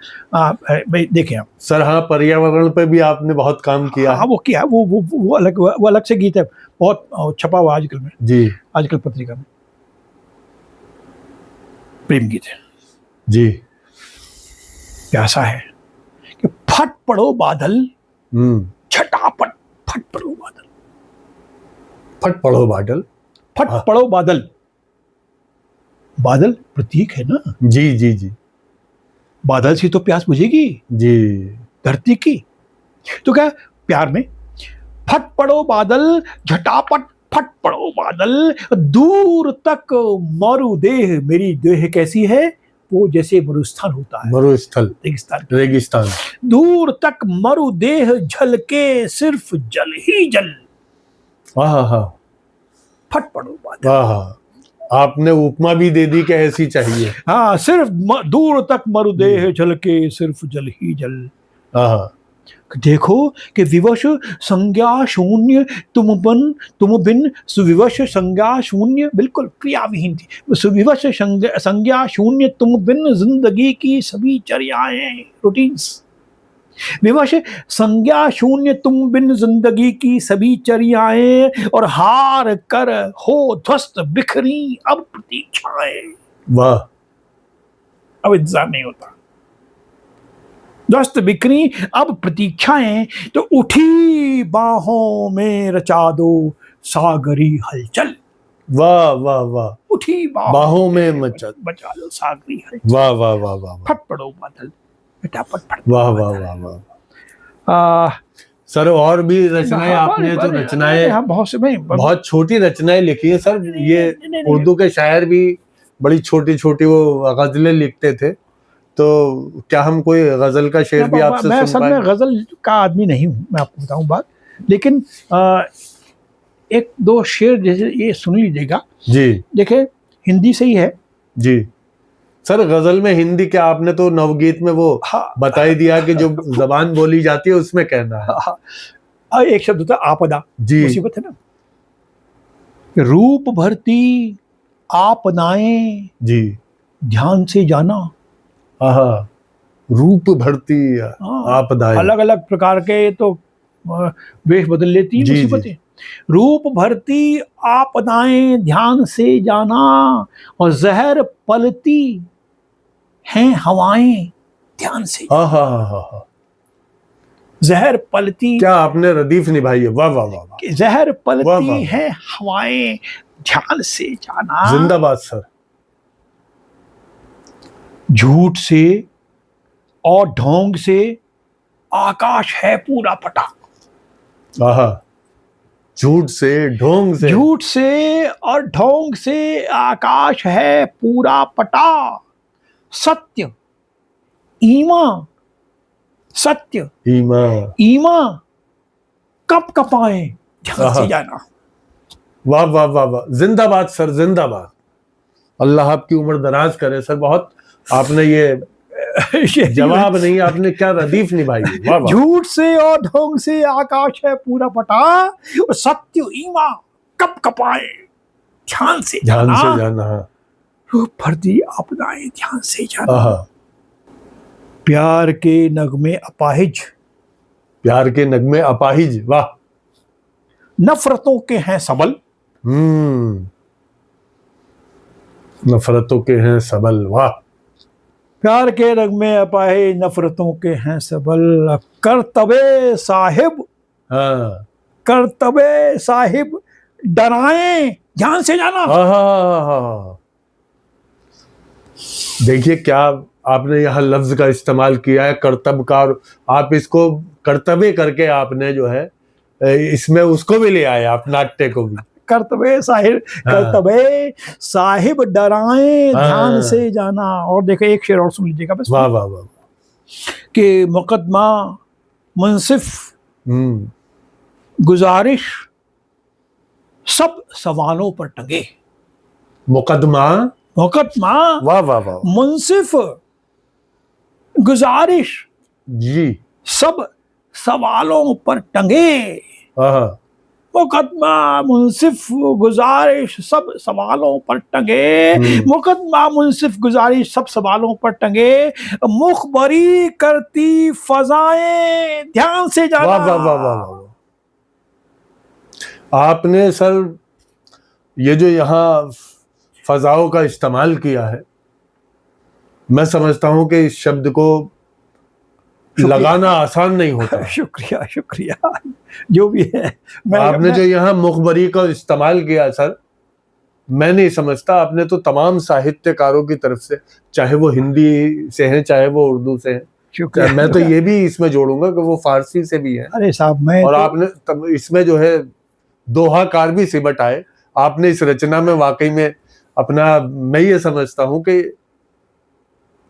देखें आप सर, हाँ, पर्यावरण पे भी आपने बहुत काम किया। हाँ, वो किया, वो अलग से गीत है, बहुत छपा हुआ आजकल में जी, आजकल पत्रिका में, प्रेम गीत है जी। प्यासा है कि फट पड़ो बादल, झटापट फट पड़ो बादल, फट पड़ो बादल, फट पड़ो बादल। बादल प्रतीक है ना। जी जी जी। बादल से तो प्यास बुझेगी जी, धरती की। तो क्या प्यार में फट पड़ो बादल, झटापट फट पड़ो बादल, दूर तक मरुदेह, मेरी देह कैसी है, वो जैसे मरुस्थल होता है, मरुस्थल, रेगिस्तान। दूर तक मरुदेह झलके सिर्फ जल ही जल। फट पड़ो बादल। आपने उपमा भी दे दी कि ऐसी चाहिए। हाँ, सिर्फ दूर तक मरुदेह झलके सिर्फ जल ही जल। देखो कि विवश संज्ञा शून्य तुम बिन, सुविवश संज्ञा शून्य, बिल्कुल क्रियाविहीन थी। सुविवश संज्ञा शून्य तुम बिन जिंदगी की सभी चर्याएं, रूटीन्स। विवश संज्ञा शून्य तुम बिन जिंदगी की सभी चर्याएं, और हार कर हो ध्वस्त बिखरी अब प्रतीक्षाएं। वाह, अब इंतजार नहीं होता। ध्वस्त बिखरी अब प्रतीक्षाएं, तो उठी बाहों में रचा दो सागरी हलचल। वाह वाह वाह। उठी बाहों में बचा दो सागरी हलचल। वाह वाह वाह वाह। फट पड़ो बादल, फटाफट फट। वाह वाह वाह वाह। सर और भी रचनाएं आपने तो रचनाएं बहुत छोटी रचनाएं लिखी है सर। ये उर्दू के शायर भी बड़ी छोटी छोटी वो गजलें लिखते थे, तो क्या हम कोई गजल का शेर भी आपसे सुन पाएं? मैं असल में गजल का आदमी नहीं हूँ, मैं आपको बताऊं बात, लेकिन एक दो शेर जैसे ये सुन लीजिएगा जी। देखे, हिंदी से ही है जी सर। गजल में हिंदी क्या, आपने तो नवगीत में वो बता ही दिया कि जो जबान बोली जाती है उसमें कहना है। एक शब्द होता है आपदा। जी, मुसीबत है ना। रूप भरती आपदाएं जी, ध्यान से जाना। रूप भरती आपदाएं, अलग अलग प्रकार के तो वेश बदल लेती है मुसीबतें। रूप भरती आपदाएं ध्यान से जाना, और जहर पलती हैं हवाएं ध्यान से। जहर पलती, क्या आपने रदीफ निभाई है, वाह वाह वाह वाह, जहर वाह, वाह, पलती वाह। है हवाएं, ध्यान से जाना। जिंदाबाद सर। झूठ से और ढोंग से आकाश है पूरा पटा। आहा, झूठ से ढोंग से, झूठ से और ढोंग से आकाश है पूरा पटा। सत्य ईमान, सत्य ईमान, ईमान कप कपाए, ध्यान आहा। से जाना। वाह वाह वाह वाह, जिंदाबाद सर, जिंदाबाद। अल्लाह आपकी उम्र दराज करे सर। बहुत आपने ये जवाब नहीं, आपने क्या रदीफ निभाई है, वाह वाह। झूठ से और ढोंग से आकाश है पूरा पटा, और सत्य ईमान कप कपाए, ध्यान से ध्यान जाना। से जाना। रूप भर दी आपदाएं, ध्यान से जाना। आहा, प्यार के नगमे अपाहिज, प्यार के नगमे अपाहिज, वाह। नफरतों के हैं सबल, नफरतों के हैं सबल, वाह। प्यार के नगमे अपाहिज, नफरतों के हैं सबल। करतबे साहिब, हाँ, करतबे साहिब डराएं, ध्यान से जाना। आहा। देखिए क्या आपने यहाँ लफ्ज का इस्तेमाल किया है, कर्तव्य का, और आप इसको कर्तव्य करके आपने जो है इसमें उसको भी ले आए, आप नाट्य को भी। करतबे साहिब, करतबे साहिब डराएं, ध्यान से जाना। और देखो एक शेर और सुन लीजिएगा बस। वाह वाह वाह। कि मुकदमा मुंसिफ गुजारिश सब सवालों पर टंगे। मुकदमा, मुकदमा वाह वाह वाह मुंसिफ गुजारिश जी, सब सवालों पर टंगे। आहा, मुकदमा मुंसिफ गुजारिश सब सवालों पर टंगे। मुकदमा मुंसिफ गुजारिश सब सवालों पर टंगे। मुखबरी करती फजाएं, ध्यान से जाना। वाह वाह वाह वाह वाह। आपने सर ये जो यहाँ फजाओं का इस्तेमाल किया है, मैं समझता हूं कि इस शब्द को लगाना आसान नहीं होता। शुक्रिया शुक्रिया, जो भी है। आपने जो यहाँ मुखबरी का इस्तेमाल किया सर, मैं नहीं समझता, आपने तो तमाम साहित्यकारों की तरफ से, चाहे वो हिंदी से हैं चाहे वो उर्दू से हैं, शुक्रिया। मैं तो ये भी इसमें जोड़ूंगा कि वो फारसी से भी है। अरे साहब, मैं और आपने इसमें जो है दोहाकार भी सिमट आए। आपने इस रचना में वाकई में अपना, मैं ये समझता हूं कि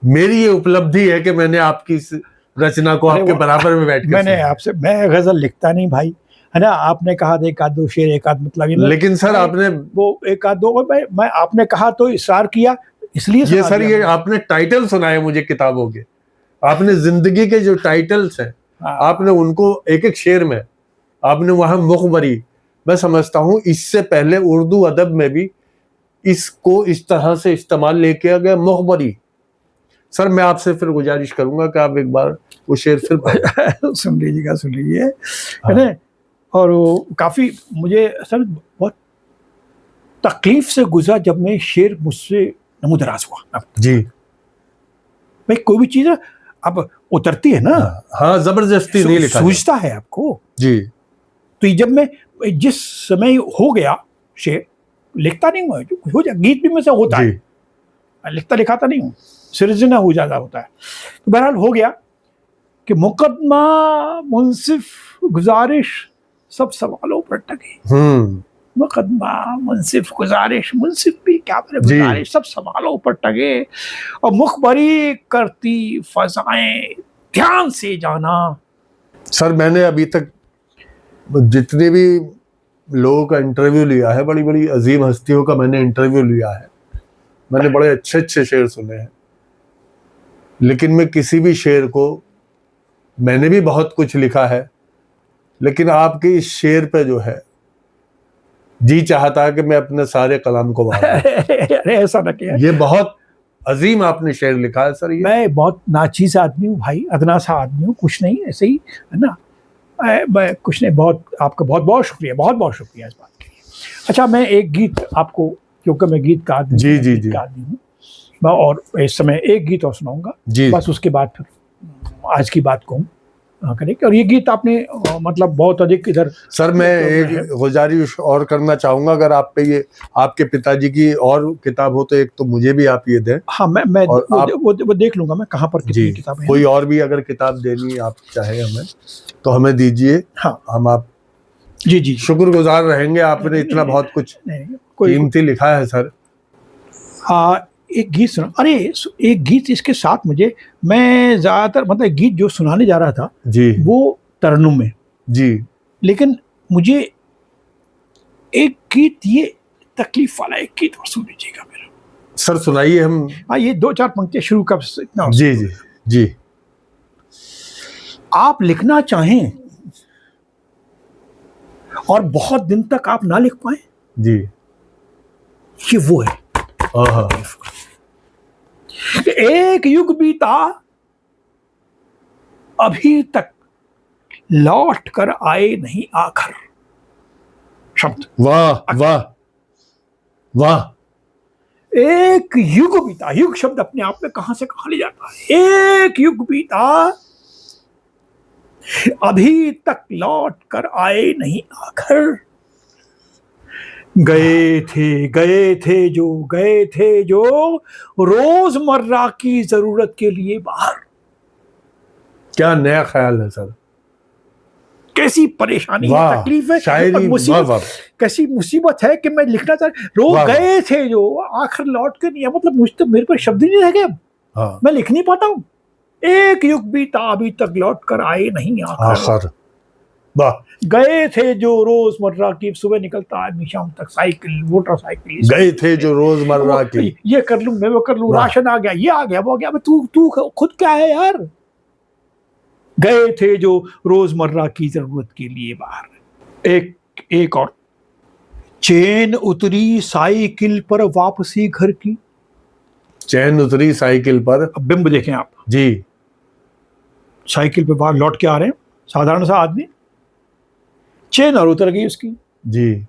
मेरी ये उपलब्धि है कि मैंने आपकी इस रचना को आपके बराबर में बैठ के मैंने आपसे, मैं गजल लिखता नहीं भाई, है ना। आपने कहा था एक आध दो शेर, एक आध मतलब, लेकिन सर आपने वो एक आध दो, मैं आपने कहा तो इसरार किया, इसलिए ये सर ये आपने टाइटल सुनाए मुझे किताबों के, आपने जिंदगी के जो टाइटल्स हैं आपने उनको एक एक शेर में आपने वहां मुखबरी, मैं समझता हूं इससे पहले उर्दू अदब में भी इसको इस तरह से इस्तेमाल लेके गया, मुखबरी। सर मैं आपसे फिर गुजारिश करूंगा कि आप एक बार वो शेर फिर सुन लीजिएगा, सुन लीजिए, है ना। और वो काफी मुझे सर बहुत तकलीफ से गुजरा जब मैं शेर मुझसे नमूदराज हुआ। जी भाई कोई भी चीज अब उतरती है ना, हाँ जबरदस्ती नहीं लिखा, सूझता है आपको जी। तो जब मैं जिस समय हो गया शेर, लिखता नहीं हुआ, जो हो जाए गीत भी में से होता है, लिखता लिखाता नहीं हूँ, सिरजना हो जाता होता है। तो बहरहाल हो गया कि मुकदमा मुंसिफ गुजारिश सब सवालों पर टंगे। मुकदमा मुंसिफ गुजारिश, मुंसिफ भी क्या करे, गुजारिश सब सवालों पर टंगे। और मुखबरी करती फजाएं, ध्यान से जाना। सर मैंने अभी तक जितने भी लोगों का इंटरव्यू लिया है, बड़ी बड़ी अजीम हस्तियों का मैंने इंटरव्यू लिया है, मैंने बड़े अच्छे अच्छे शेर सुने हैं, लेकिन मैं किसी भी शेर को, मैंने भी बहुत कुछ लिखा है, लेकिन आपके इस शेर पे जो है जी चाहता है कि मैं अपने सारे कलाम को अरे ऐसा ना किया, ये बहुत अजीम आपने शेर लिखा है सर। ये मैं बहुत नाचीज आदमी हूँ भाई, अदना सा आदमी हूँ, कुछ नहीं, ऐसे ही है ना, मैं कुछ नहीं। बहुत आपका बहुत बहुत शुक्रिया, बहुत बहुत शुक्रिया इस बात के लिए। अच्छा मैं एक गीत आपको, क्योंकि मैं गीत का आदमी, जी जी जी आदमी हूँ मैं, और इस समय एक गीत और सुनाऊंगा, बस उसके बाद फिर आज की बात कहूँ। करेक्ट। और ये गीत आपने मतलब बहुत अधिक इधर। सर मैं एक गुजारिश और करना चाहूंगा, अगर आप पे ये आपके पिताजी की और किताब हो तो एक तो मुझे भी आप ये दें। हाँ, मैं वो देख लूंगा मैं कहाँ पर कितनी किताबें हैं। कोई और भी अगर किताब देनी आप चाहे हमें तो हमें दीजिए। हाँ, हम आप जी शुक्रगुजार रहेंगे, आपने इतना बहुत कुछ कीमती लिखा है सर। हाँ, एक गीत सुना, अरे एक गीत इसके साथ मुझे, मैं ज्यादातर मतलब गीत जो सुनाने जा रहा था जी वो तरन्नुम में जी, लेकिन मुझे एक गीत, ये तकलीफ वाला एक गीत और सुन लीजिएगा मेरा। सर सुनाइए। हम हाँ, ये 2-4 पंक्तियां शुरू कब इतना। जी जी जी। आप लिखना चाहें और बहुत दिन तक आप ना लिख पाए जी, ये वो है। एक युग बीता अभी तक लौट कर आए नहीं आखिर शब्द। वाह वाह वाह। एक युग बीता, युग शब्द अपने आप में कहां से कहां ले जाता है। एक युग बीता अभी तक लौट कर आए नहीं आखिर, गए थे जो रोजमर्रा की जरूरत के लिए बाहर। क्या नया ख्याल है सर। कैसी परेशानी है, तकलीफ है, शायरी, मुसीबत, कैसी मुसीबत है कि मैं लिखना चाह, रोज गए थे जो आखिर लौट के नहीं, मतलब मुझ तो मेरे पर शब्द ही नहीं रह गए। हाँ। मैं लिख नहीं पाता हूँ। एक युग बीता अभी तक लौट कर आए नहीं आखिर, गए थे जो रोजमर्रा की, सुबह निकलता आदमी शाम तक साइकिल मोटरसाइकिल, गए थे जो रोजमर्रा की, ये कर लूं मैं वो कर लूं, राशन आ गया, ये आ गया वो आ गया, तू खुद क्या है यार। गए थे जो रोजमर्रा की जरूरत के लिए बाहर। एक और, चैन उतरी साइकिल पर वापसी घर की। चैन उतरी साइकिल पर, अब बिंब देखें आप जी, साइकिल पे बाहर लौट के आ रहे हैं, साधारण सा आदमी, चेन और उतर गई उसकी जी।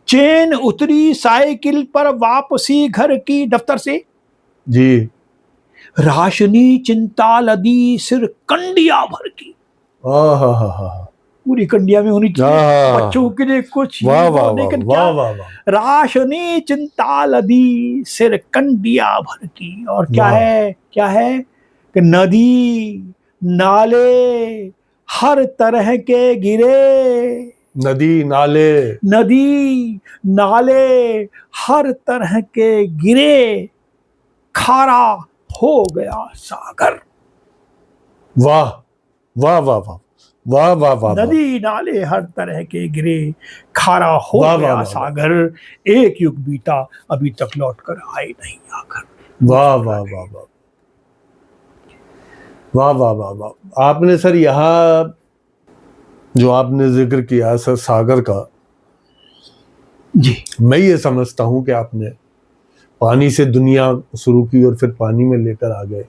चेन उतरी साइकिल पर वापसी घर की, दफ्तर से जी। राशनी चिंता लदी सिर कंडिया भर की। पूरी कंडिया में होनी चाहिए बच्चों के लिए कुछ। लेकिन क्या, राशनी चिंता लदी सिर कंडिया भर की। और क्या है कि नदी नाले हर तरह के गिरे, नदी नाले हर तरह के गिरे, खारा हो गया सागर। वाह वाह वाह वाह वाह वाह वाह। नदी नाले हर तरह के गिरे, खारा हो गया सागर, एक युग बीता अभी तक लौट कर आए नहीं आकर। वाह वाह वाह वाह वाह वाह वाह वाह। आपने सर यहाँ जो आपने जिक्र किया सर सागर का, जी, मैं ये समझता हूँ कि आपने पानी से दुनिया शुरू की और फिर पानी में लेकर आ गए।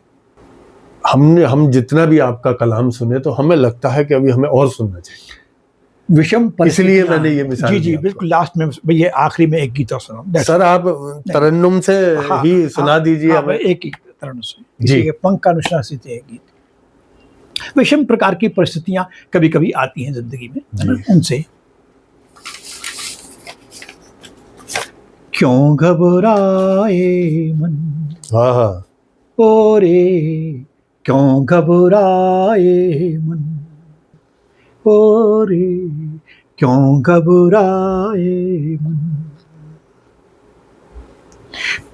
हम जितना भी आपका कलाम सुने तो हमें लगता है कि अभी हमें और सुनना चाहिए। विषम, इसलिए मैंने ये मिसाल जी बिल्कुल। लास्ट में ये आखिरी में एक गीत और सुना सर, आप तरन्नुम से ही सुना दीजिए हमें। एक तरन्नुम से, किसी के पंख का अनुशासित है गीत। विषम प्रकार की परिस्थितियां कभी कभी आती हैं जिंदगी में, उनसे क्यों घबराए मन, ओरे क्यों घबराए मन, ओरे क्यों घबराए मन,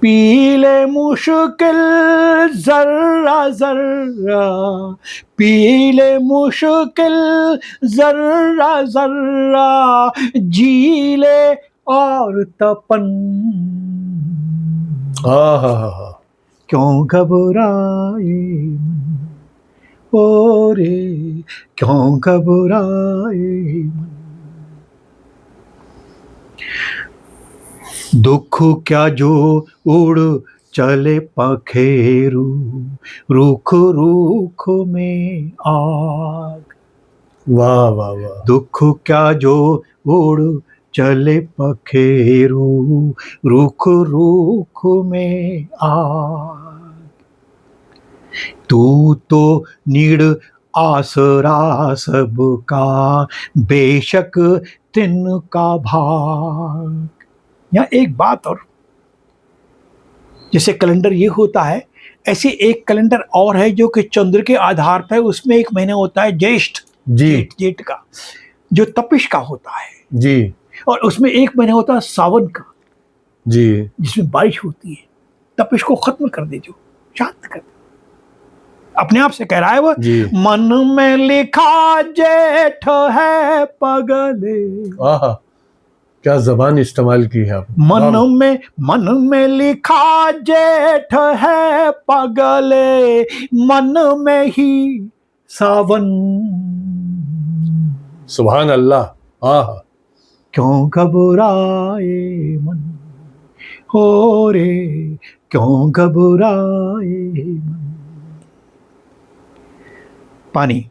पीले मुश्किल जर्रा जर्रा, पीले मुश्किल जर्रा जर्रा, जीले और तपन, क्यों घबराए मन, ओरे क्यों घबराए मन। दुख क्या जो उड़ चले पखेरू, रुख रुख में आग। वाह वाह वाह। दुख क्या जो उड़ चले पखेरू, रुख रुख में आग। तू तो नीड़ आसरा सबका बेशक तिनका भाग। यहाँ एक बात और, जैसे कैलेंडर ये होता है, ऐसे एक कैलेंडर और है जो कि चंद्र के आधार पर, उसमें एक महीना होता है ज्येष्ठ, जेठ का, जो तपिश का होता है जी, और उसमें एक महीना होता है सावन का जी, जिसमें बारिश होती है। तपिश को खत्म कर दे, जो शांत कर दे, अपने आप से कह रहा है वो। मन में लिखा जेठ है पगले, क्या जबान इस्तेमाल की है आप। मन में लिखा जेठ है पगले, मन में ही सावन। सुभान अल्लाह। क्यों घबराए मन, हो रे क्यों घबराए मन। पानी,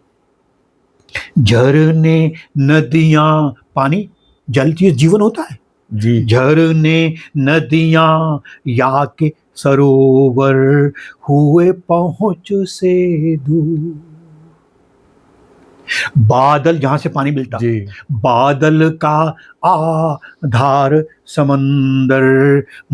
झरने नदियां, पानी जल जीवन होता है जी। झरने नदियां या के सरोवर हुए पहुंच से दूर। बादल, जहां से पानी मिलता जी। बादल का आधार समंदर,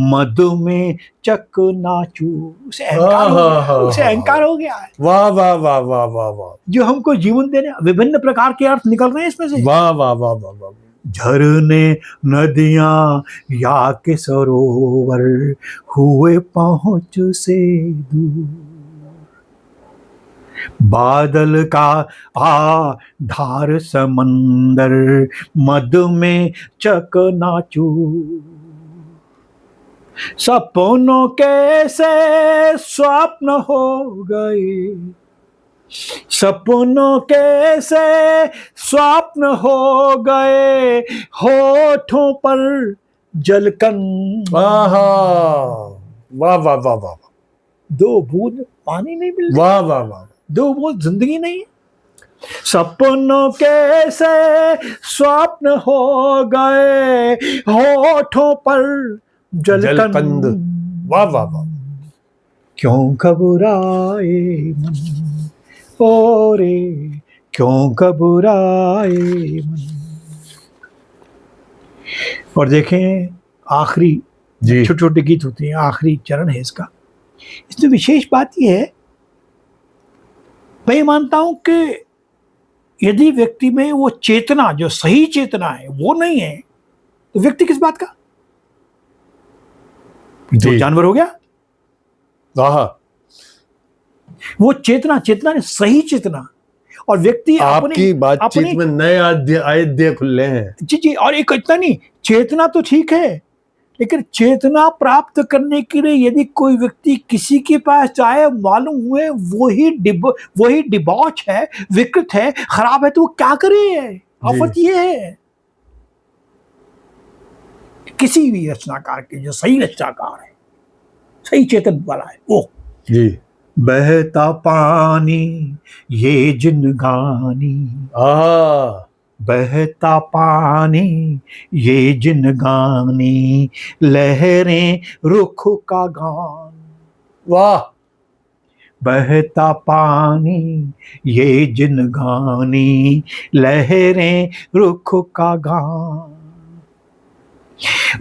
मद में चकनाचू। उसे अहंकार हो गया है। वाह वाह वाह वाह वाह वाह, जो हमको जीवन देने विभिन्न प्रकार के अर्थ निकल रहे हैं इसमें से। वाह वाह वाह वाह वाह। झरने नदियां या के सरोवर हुए पहुंच से दूर। बादल का आधार समंदर, मद में चकनाचू। सपनों कैसे स्वप्न हो गए, सपनों कैसे स्वप्न हो गए, होठों पर जलकन। वाह वाह वाह वाह वाह। दो बूंद पानी नहीं मिल, वाह वाह वाह। दो बूंद जिंदगी नहीं है। सपनों कैसे स्वप्न हो गए, होठों पर जलकंद। वाह वाह वाह। क्यों घबराए मन, ओ रे क्यों घबराए मन। और देखें आखिरी, छोटे छोटे गीत होते हैं, आखिरी चरण है इसका। इसमें विशेष बात यह है, मैं मानता हूं कि यदि व्यक्ति में वो चेतना, जो सही चेतना है, वो नहीं है, तो व्यक्ति किस बात का, तो जानवर हो गया। वो चेतना, चेतना ने सही चेतना, और व्यक्ति आपकी बातचीत में नए अध्याय खुले हैं। जी जी। और एक इतना नहीं, चेतना तो ठीक है, लेकिन चेतना प्राप्त करने के लिए यदि कोई व्यक्ति किसी के पास जाए, मालूम हुए वही डिबॉच है, विकृत है, खराब है, तो वो क्या करे। आफत ये है किसी भी रचनाकार के, जो सही रचनाकार है, सही चेतन वाला है, वो जी। बहता पानी ये जिनगानी, बहता पानी ये जिनगानी, लहरें रुख का गान। वाह। बहता पानी ये जिनगानी, लहरें रुख का गान।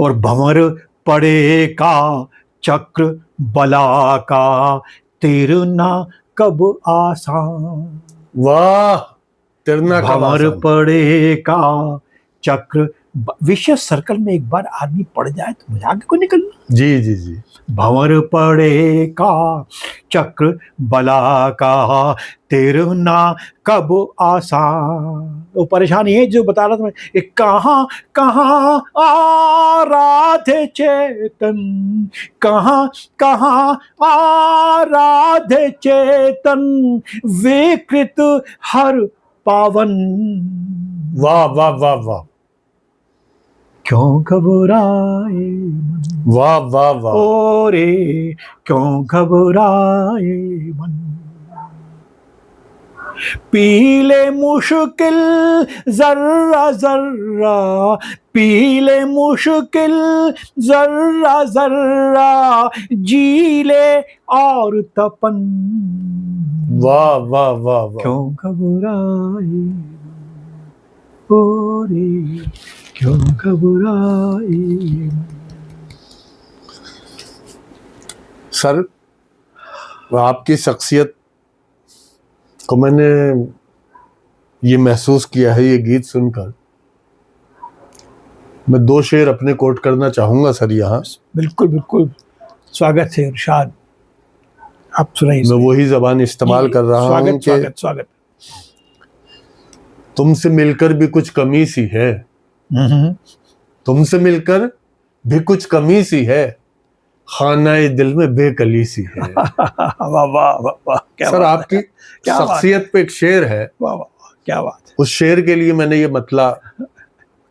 और भंवर पड़े का चक्र बला का, तिरना कब आसान। वाह। तिरना कब भंवर पड़े का चक्र, विशेष सर्कल में एक बार आदमी पड़ जाए तो मजाक को निकलना। जी जी जी। भंवर पड़े का चक्र बला का, तिरना कब आसान। वो परेशानी है जो बता रहा था मैं, कहाँ कहाँ आराधे चेतन, कहाँ कहाँ आराधे चेतन, विकृत हर पावन। वाह वाह वाह वाह। क्यों घबराए मन, वाह वाह वाह। ओ रे क्यों घबराए मन। पी ले मुश्किल जर्रा जर्रा, पी ले मुश्किल जर्रा जर्रा, जी ले और तपन। वाह वाह वाह वाह। क्यों घबराए ओ रे, क्यों घबराए। सर, आपकी शख्सियत को मैंने ये महसूस किया है, ये गीत सुनकर। मैं 2 शेर अपने कोट करना चाहूंगा सर यहाँ। बिल्कुल बिल्कुल, स्वागत है इरशाद, आप सुनाइए। मैं वही जबान इस्तेमाल कर रहा हूँ कि स्वागत स्वागत। तुमसे मिलकर भी कुछ कमी सी है, तुमसे मिलकर भी कुछ कमी सी है, खानाए दिल में बेकली सी है। वाह वाह वाह वाह, क्या सर बात आपकी है, क्या बात शख्सियत पे एक शेर है। वाह वाह वाह, क्या बात है, उस शेर के लिए मैंने ये मतला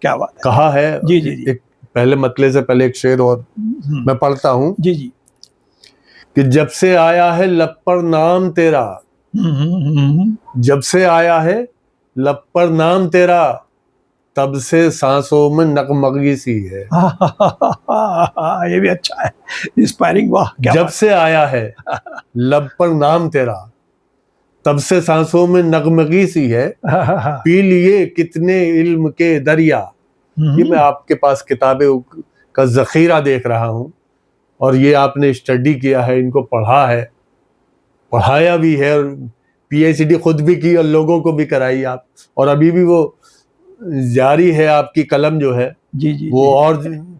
क्या बात है। कहा है। जी जी जी। एक पहले मतले से पहले एक शेर और मैं पढ़ता हूँ जी जी। कि जब से आया है लब पर नाम तेरा, जब से आया है लब पर नाम तेरा, तब से सांसों में नगमगी सी है। ये भी अच्छा है, इंस्पायरिंग। वाह, क्या जब बात से आया है लब पर नाम तेरा, तब से सांसों में नगमगी सी है, पी लिए कितने इल्म के दरिया। ये मैं आपके पास किताबें का जखीरा देख रहा हूँ, और ये आपने स्टडी किया है, इनको पढ़ा है, पढ़ाया भी है, और पीएचडी खुद भी की और लोगों को भी कराई आप, और अभी भी वो जारी है। आपकी कलम जो है जी जी वो जी। और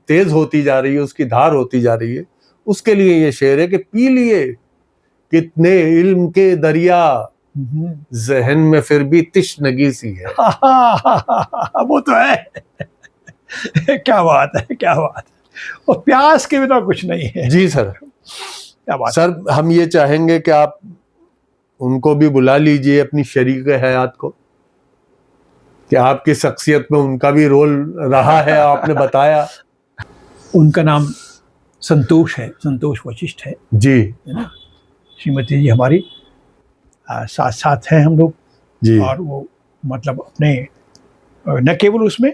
तेज होती जा रही है, उसकी धार होती जा रही है। उसके लिए ये शेर है कि पी लिए कितने इल्म के दरिया, जहन में फिर भी तिश्नगी सी है। वो तो है। क्या बात है, क्या बात है। और प्यास के बिना कुछ नहीं है। जी सर। क्या बात सर, हम ये चाहेंगे कि आप उनको भी बुला लीजिए, अपनी शरीक हयात को, कि आपकी शख्सियत में उनका भी रोल रहा है, आपने बताया। उनका नाम संतोष है, संतोष वशिष्ठ है जी। है ना। श्रीमती जी हमारी साथ साथ हैं हम लोग जी। और वो मतलब अपने न केवल उसमें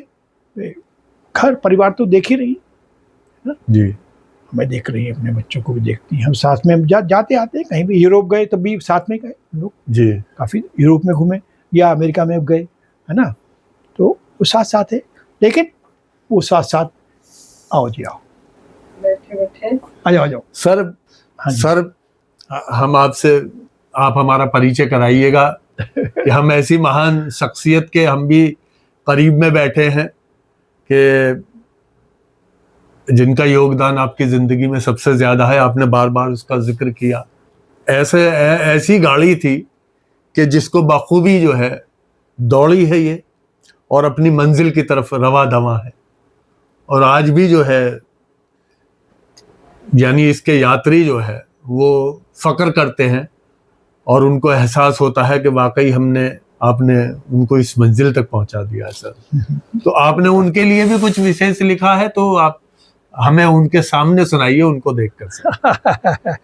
घर परिवार तो देख ही रही है ना, जी। हमें देख रही है, अपने बच्चों को भी देखती हैं। हम साथ में जाते आते हैं, कहीं भी यूरोप गए तब भी साथ में गए हम लोग। जी। काफ़ी यूरोप में घूमे या अमेरिका में गए, है ना, तो वो साथ साथ है। लेकिन वो साथ साथ, आओ जी आओ, बैठे बैठे आ जाओ आ जाओ। सर, हाँ जी। सर हम आपसे, आप हमारा परिचय कराइएगा कि हम ऐसी महान शख्सियत के हम भी करीब में बैठे हैं कि जिनका योगदान आपकी जिंदगी में सबसे ज्यादा है। आपने बार बार उसका जिक्र किया। ऐसी गाड़ी थी कि जिसको बखूबी जो है दौड़ी है ये, और अपनी मंजिल की तरफ रवा दवा है। और आज भी जो है, यानी इसके यात्री जो है वो फक्र करते हैं, और उनको एहसास होता है कि वाकई आपने उनको इस मंजिल तक पहुंचा दिया सर। तो आपने उनके लिए भी कुछ विशेष लिखा है, तो आप हमें उनके सामने सुनाइए, उनको देखकर सर।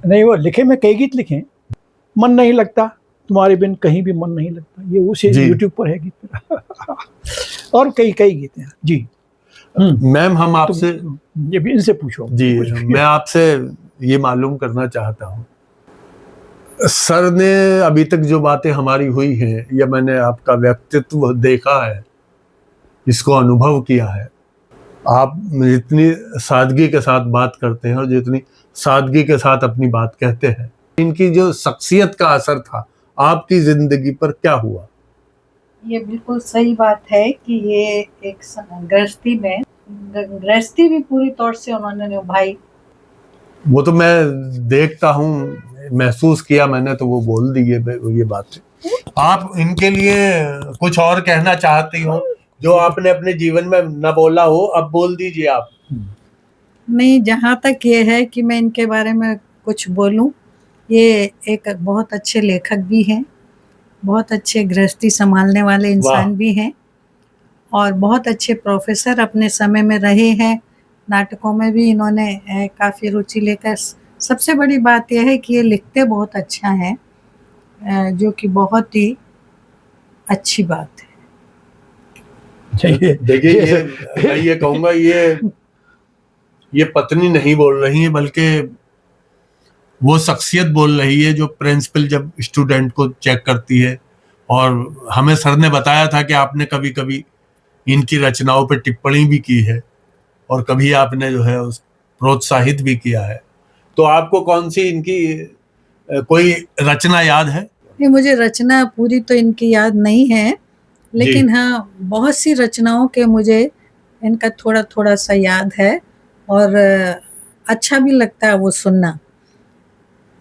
नहीं, वो लिखे, मैं कई गीत लिखे, मन नहीं लगता तुम्हारे बिन कहीं भी मन नहीं लगता, ये उसे यूट्यूब पर है गीत। और कई गीत हैं जी। मैम, हम आपसे ये भी इनसे पूछो जी, मैं आपसे ये मालूम करना चाहता हूँ, सर ने अभी तक जो बातें हमारी हुई हैं, या मैंने आपका व्यक्तित्व देखा है, इसको अनुभव किया है, आप जितनी सादगी के साथ बात करते हैं और जितनी सादगी के साथ अपनी बात कहते हैं, इनकी जो शख्सियत का असर था आपकी जिंदगी पर क्या हुआ? ये बिल्कुल सही बात है कि ये एक गृहस्थी भी पूरी तौर से उन्होंने निभाई। वो तो मैं देखता हूँ, महसूस किया मैंने, तो वो बोल दी ये बात। आप इनके लिए कुछ और कहना चाहती हो जो आपने अपने जीवन में न बोला हो, अब बोल दीजिए आप। नहीं, जहाँ तक ये है कि मैं इनके बारे में कुछ बोलूं, ये एक बहुत अच्छे लेखक भी हैं, बहुत अच्छे गृहस्थी संभालने वाले इंसान भी हैं, और बहुत अच्छे प्रोफेसर अपने समय में रहे हैं। नाटकों में भी इन्होंने काफ़ी रुचि लेकर। सबसे बड़ी बात यह है कि ये लिखते बहुत अच्छा है, जो कि बहुत ही अच्छी बात है। देखिए मैं ये कहूँगा, ये पत्नी नहीं बोल रही है, बल्कि वो शख्सियत बोल रही है जो प्रिंसिपल जब स्टूडेंट को चेक करती है। और हमें सर ने बताया था कि आपने कभी कभी इनकी रचनाओं पर टिप्पणी भी की है और कभी आपने जो है उस प्रोत्साहित भी किया है। तो आपको कौन सी इनकी कोई रचना याद है? नहीं, मुझे रचना पूरी तो इनकी याद नहीं है, लेकिन हाँ बहुत सी रचनाओं के मुझे इनका थोड़ा थोड़ा सा याद है और अच्छा भी लगता है वो सुनना।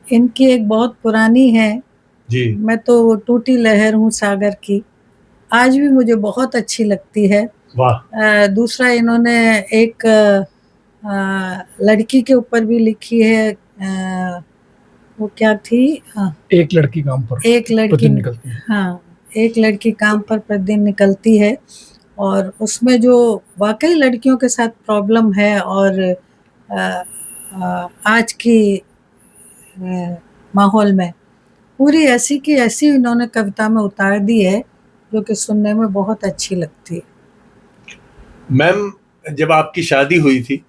इनकी एक बहुत पुरानी है जी, मैं तो टूटी लहर हूँ सागर की, आज भी मुझे बहुत अच्छी लगती है। वाह। दूसरा इन्होंने एक लड़की के ऊपर भी लिखी है, वो क्या थी? एक लड़की काम पर एक लड़की प्रतिदिन निकलती है। हाँ, एक लड़की काम पर प्रतिदिन निकलती है, और उसमें जो वाकई लड़कियों के साथ प्रॉब्लम है और आज की माहौल में पूरी ऐसी की ऐसी इन्होंने कविता में उतार दी है, जो कि सुनने में बहुत अच्छी लगती है। मैम, जब आपकी शादी हुई थी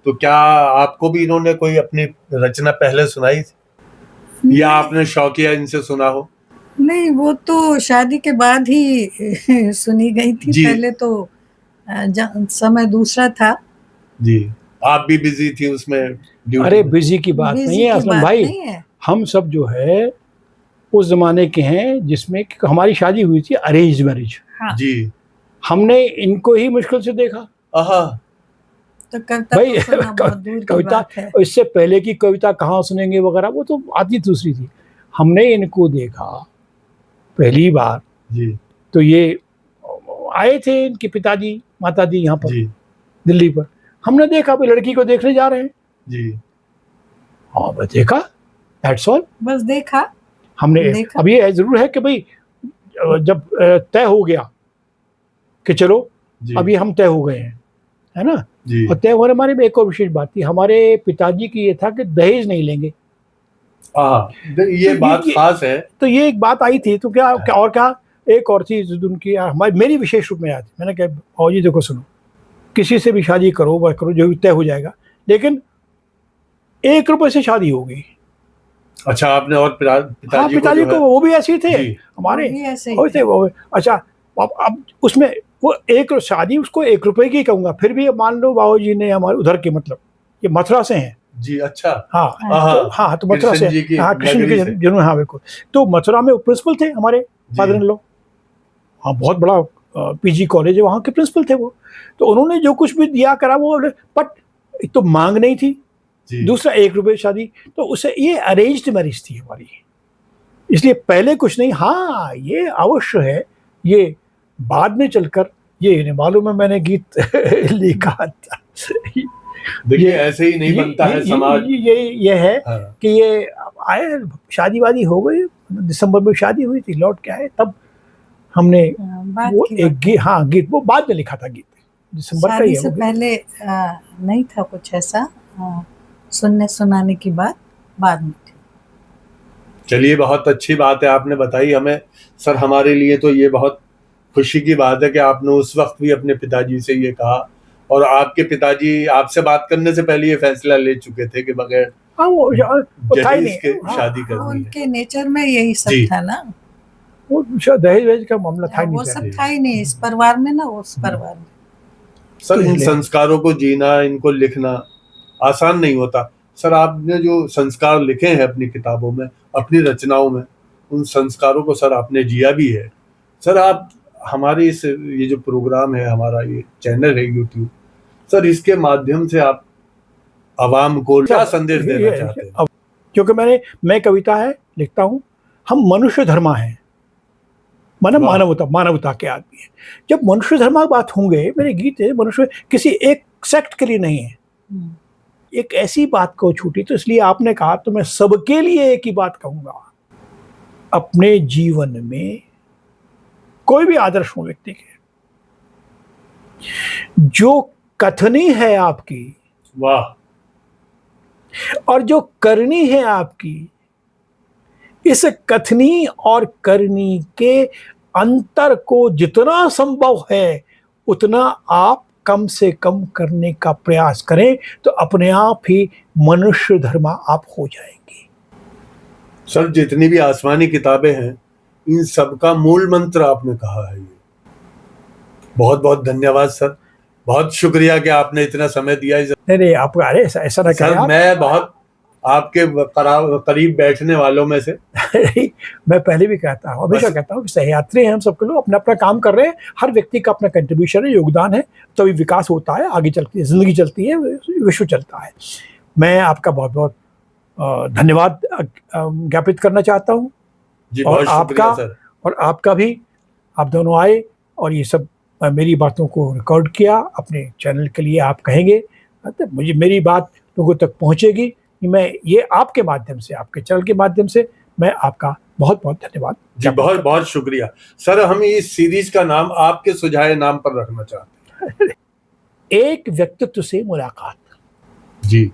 तो क्या आपको भी इन्होंने कोई अपनी रचना पहले सुनाई थी या आपने शौकिया इनसे सुना हो? नहीं, वो तो शादी के बाद ही सुनी गई थी। पहले तो समय दूसरा था जी, आप भी बिजी थी उसमें। अरे बिजी की बात नहीं है असलम भाई, हम सब जो है उस जमाने के हैं जिसमें हमारी शादी हुई थी अरेंज मैरिज। हाँ। जी, हमने इनको ही मुश्किल से देखा। तो कविता भाई तो बहुत दूर की कविता बात है। इससे पहले की कविता कहाँ सुनेंगे वगैरह, वो तो आती दूसरी थी। हमने इनको देखा पहली बार जी, तो ये आए थे इनके पिताजी माताजी यहाँ पर जी, दिल्ली पर। हमने देखा भाई लड़की को देखने जा रहे हैं जी, हाँ बस देखा, दैट्स ऑल। बस देखा हमने देखा। अब ये जरूर है कि भाई जब तय हो गया कि चलो अभी हम तय हो गए हैं, है ना जी। और तय होने हमारे में एक और विशेष बात थी, हमारे पिताजी की ये था कि दहेज नहीं लेंगे। ये तो बात खास है। तो ये एक बात आई थी। तो क्या और क्या एक और चीज उनकी हमारी मेरी विशेष रूप में याद, मैंने कहा और जी देखो सुनो, किसी से भी शादी करो वह करो जो तय हो जाएगा, लेकिन 1 रुपए से शादी होगी। अच्छा, आपने और पिताजी को वो भी ऐसे ही थे हमारे, वो थे वो। अच्छा अब उसमें वो एक शादी उसको 1 रुपए की कहूंगा, फिर भी मान लो बाबू जी ने हमारे उधर के मतलब ये मथुरा से हैं जी। अच्छा, हाँ तो मथुरा से, हाँ कृष्ण के जन्म, हाँ बिल्कुल। तो मथुरा में प्रिंसिपल थे हमारे फादर इन लॉ, हाँ बहुत बड़ा पीजी कॉलेज है वहाँ के प्रिंसिपल थे वो। तो उन्होंने जो कुछ भी दिया करा वो, बट एक तो मांग नहीं थी, दूसरा 1 रुपए शादी, तो उसे ये अरेंज्ड मैरिज थी हमारी, इसलिए पहले कुछ नहीं। हाँ ये अवश्य है, ये बाद में चलकर ये मालूम है मैंने गीत लिखा था। देखिए ऐसे ही नहीं बनता है समाज। ये है कि ये आए शादी वादी हो गई, दिसंबर में शादी हुई थी, लौट के आए, तब हमने वो एक गीत वो बाद में लिखा था, गीत दिसंबर का ही है। से पहले नहीं था कुछ ऐसा सुनने सुनाने की बात, बाद में थी। चलिए, बहुत अच्छी बात है आपने बताई हमें सर। हमारे लिए तो ये बहुत खुशी की बात है कि आपने उस वक्त भी अपने पिताजी से ये कहा, और आपके पिताजी आपसे बात करने से पहले ये फैसला ले चुके थे कि बगैर दहेज के शादी करनी है। उनके नेचर में यही सब था ना, वो दहेज का मामला था नहीं, वो सब था ही नहीं इस परिवार में ना, उस परिवार में। सर इन संस्कारों को जीना, इनको लिखना आसान नहीं होता। सर आपने जो संस्कार लिखे हैं अपनी किताबों में, अपनी रचनाओं में, उन संस्कारों को सर आपने जिया भी है। सर आप हमारे ये जो प्रोग्राम है, हमारा ये चैनल है यूट्यूब, सर इसके माध्यम से आप आवाम को क्या संदेश देना चाहते हैं? क्योंकि मैं कविता है लिखता हूँ, हम मनुष्य धर्मा हैं, मानवता के आदमी है। जब मनुष्य धर्मा की बात होंगे, मेरे गीत है मनुष्य किसी एक सेक्ट के लिए नहीं है, एक ऐसी बात को छूटी, तो इसलिए आपने कहा तो मैं सबके लिए एक ही बात कहूंगा, अपने जीवन में कोई भी आदर्श हो व्यक्ति के, जो कथनी है आपकी, वाह, और जो करनी है आपकी, इस कथनी और करनी के अंतर को जितना संभव है उतना आप कम से कम करने का प्रयास करें, तो अपने आप ही मनुष्य धर्मा आप हो जाएंगे। सर, जितनी भी आसमानी किताबें हैं, इन सबका मूल मंत्र आपने कहा है। ये बहुत बहुत धन्यवाद सर, बहुत शुक्रिया कि आपने इतना समय दिया। नहीं, आप अरे ऐसा ना करें। सर, मैं बहुत आपके करीब बैठने वालों में से मैं पहले भी कहता हूँ, हमेशा कहता हूँ कि सहयात्री हैं हम सबके लोग, अपना अपना काम कर रहे हैं, हर व्यक्ति का अपना कंट्रीब्यूशन है, योगदान है, तभी विकास होता है, आगे चलती है, जिंदगी चलती है, विश्व चलता है। मैं आपका बहुत बहुत धन्यवाद ज्ञापित करना चाहता हूँ। और आपका भी, आप दोनों आए और ये सब मेरी बातों को रिकॉर्ड किया अपने चैनल के लिए। आप कहेंगे तो मुझे मेरी बात लोगों तक पहुंचेगी, मैं ये आपके माध्यम से, आपके चैनल के माध्यम से मैं आपका बहुत बहुत धन्यवाद जी, बहुत बहुत शुक्रिया सर। हम इस सीरीज का नाम आपके सुझाए नाम पर रखना चाहते हैं। एक व्यक्तित्व से मुलाकात जी,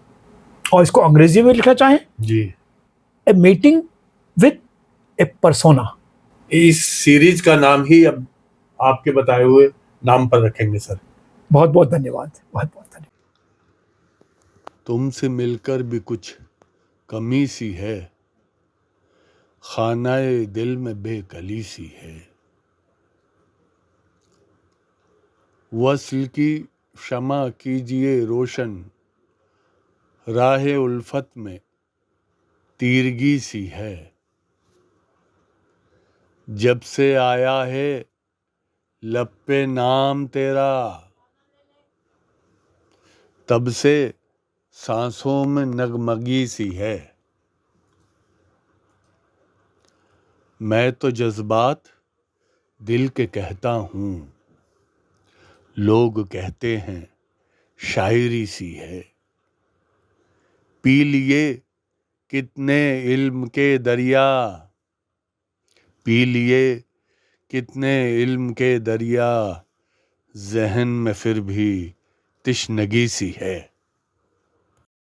और इसको अंग्रेजी में लिखना चाहें जी, a meeting with A persona. इस सीरीज का नाम ही अब आपके बताए हुए नाम पर रखेंगे सर। बहुत बहुत धन्यवाद, बहुत बहुत धन्यवाद। तुमसे मिलकर भी कुछ कमी सी है, खानाए दिल में बेकली सी है। वस्ल की शमा कीजिए रोशन, राहे उल्फत में तीरगी सी है। जब से आया है लब पे नाम तेरा, तब से सांसों में नगमगी सी है। मैं तो जज्बात दिल के कहता हूँ, लोग कहते हैं शायरी सी है। पी लिए कितने इल्म के दरिया, पी लिए कितने इल्म के दरिया, ज़हन में फिर भी तिश्नगी सी है।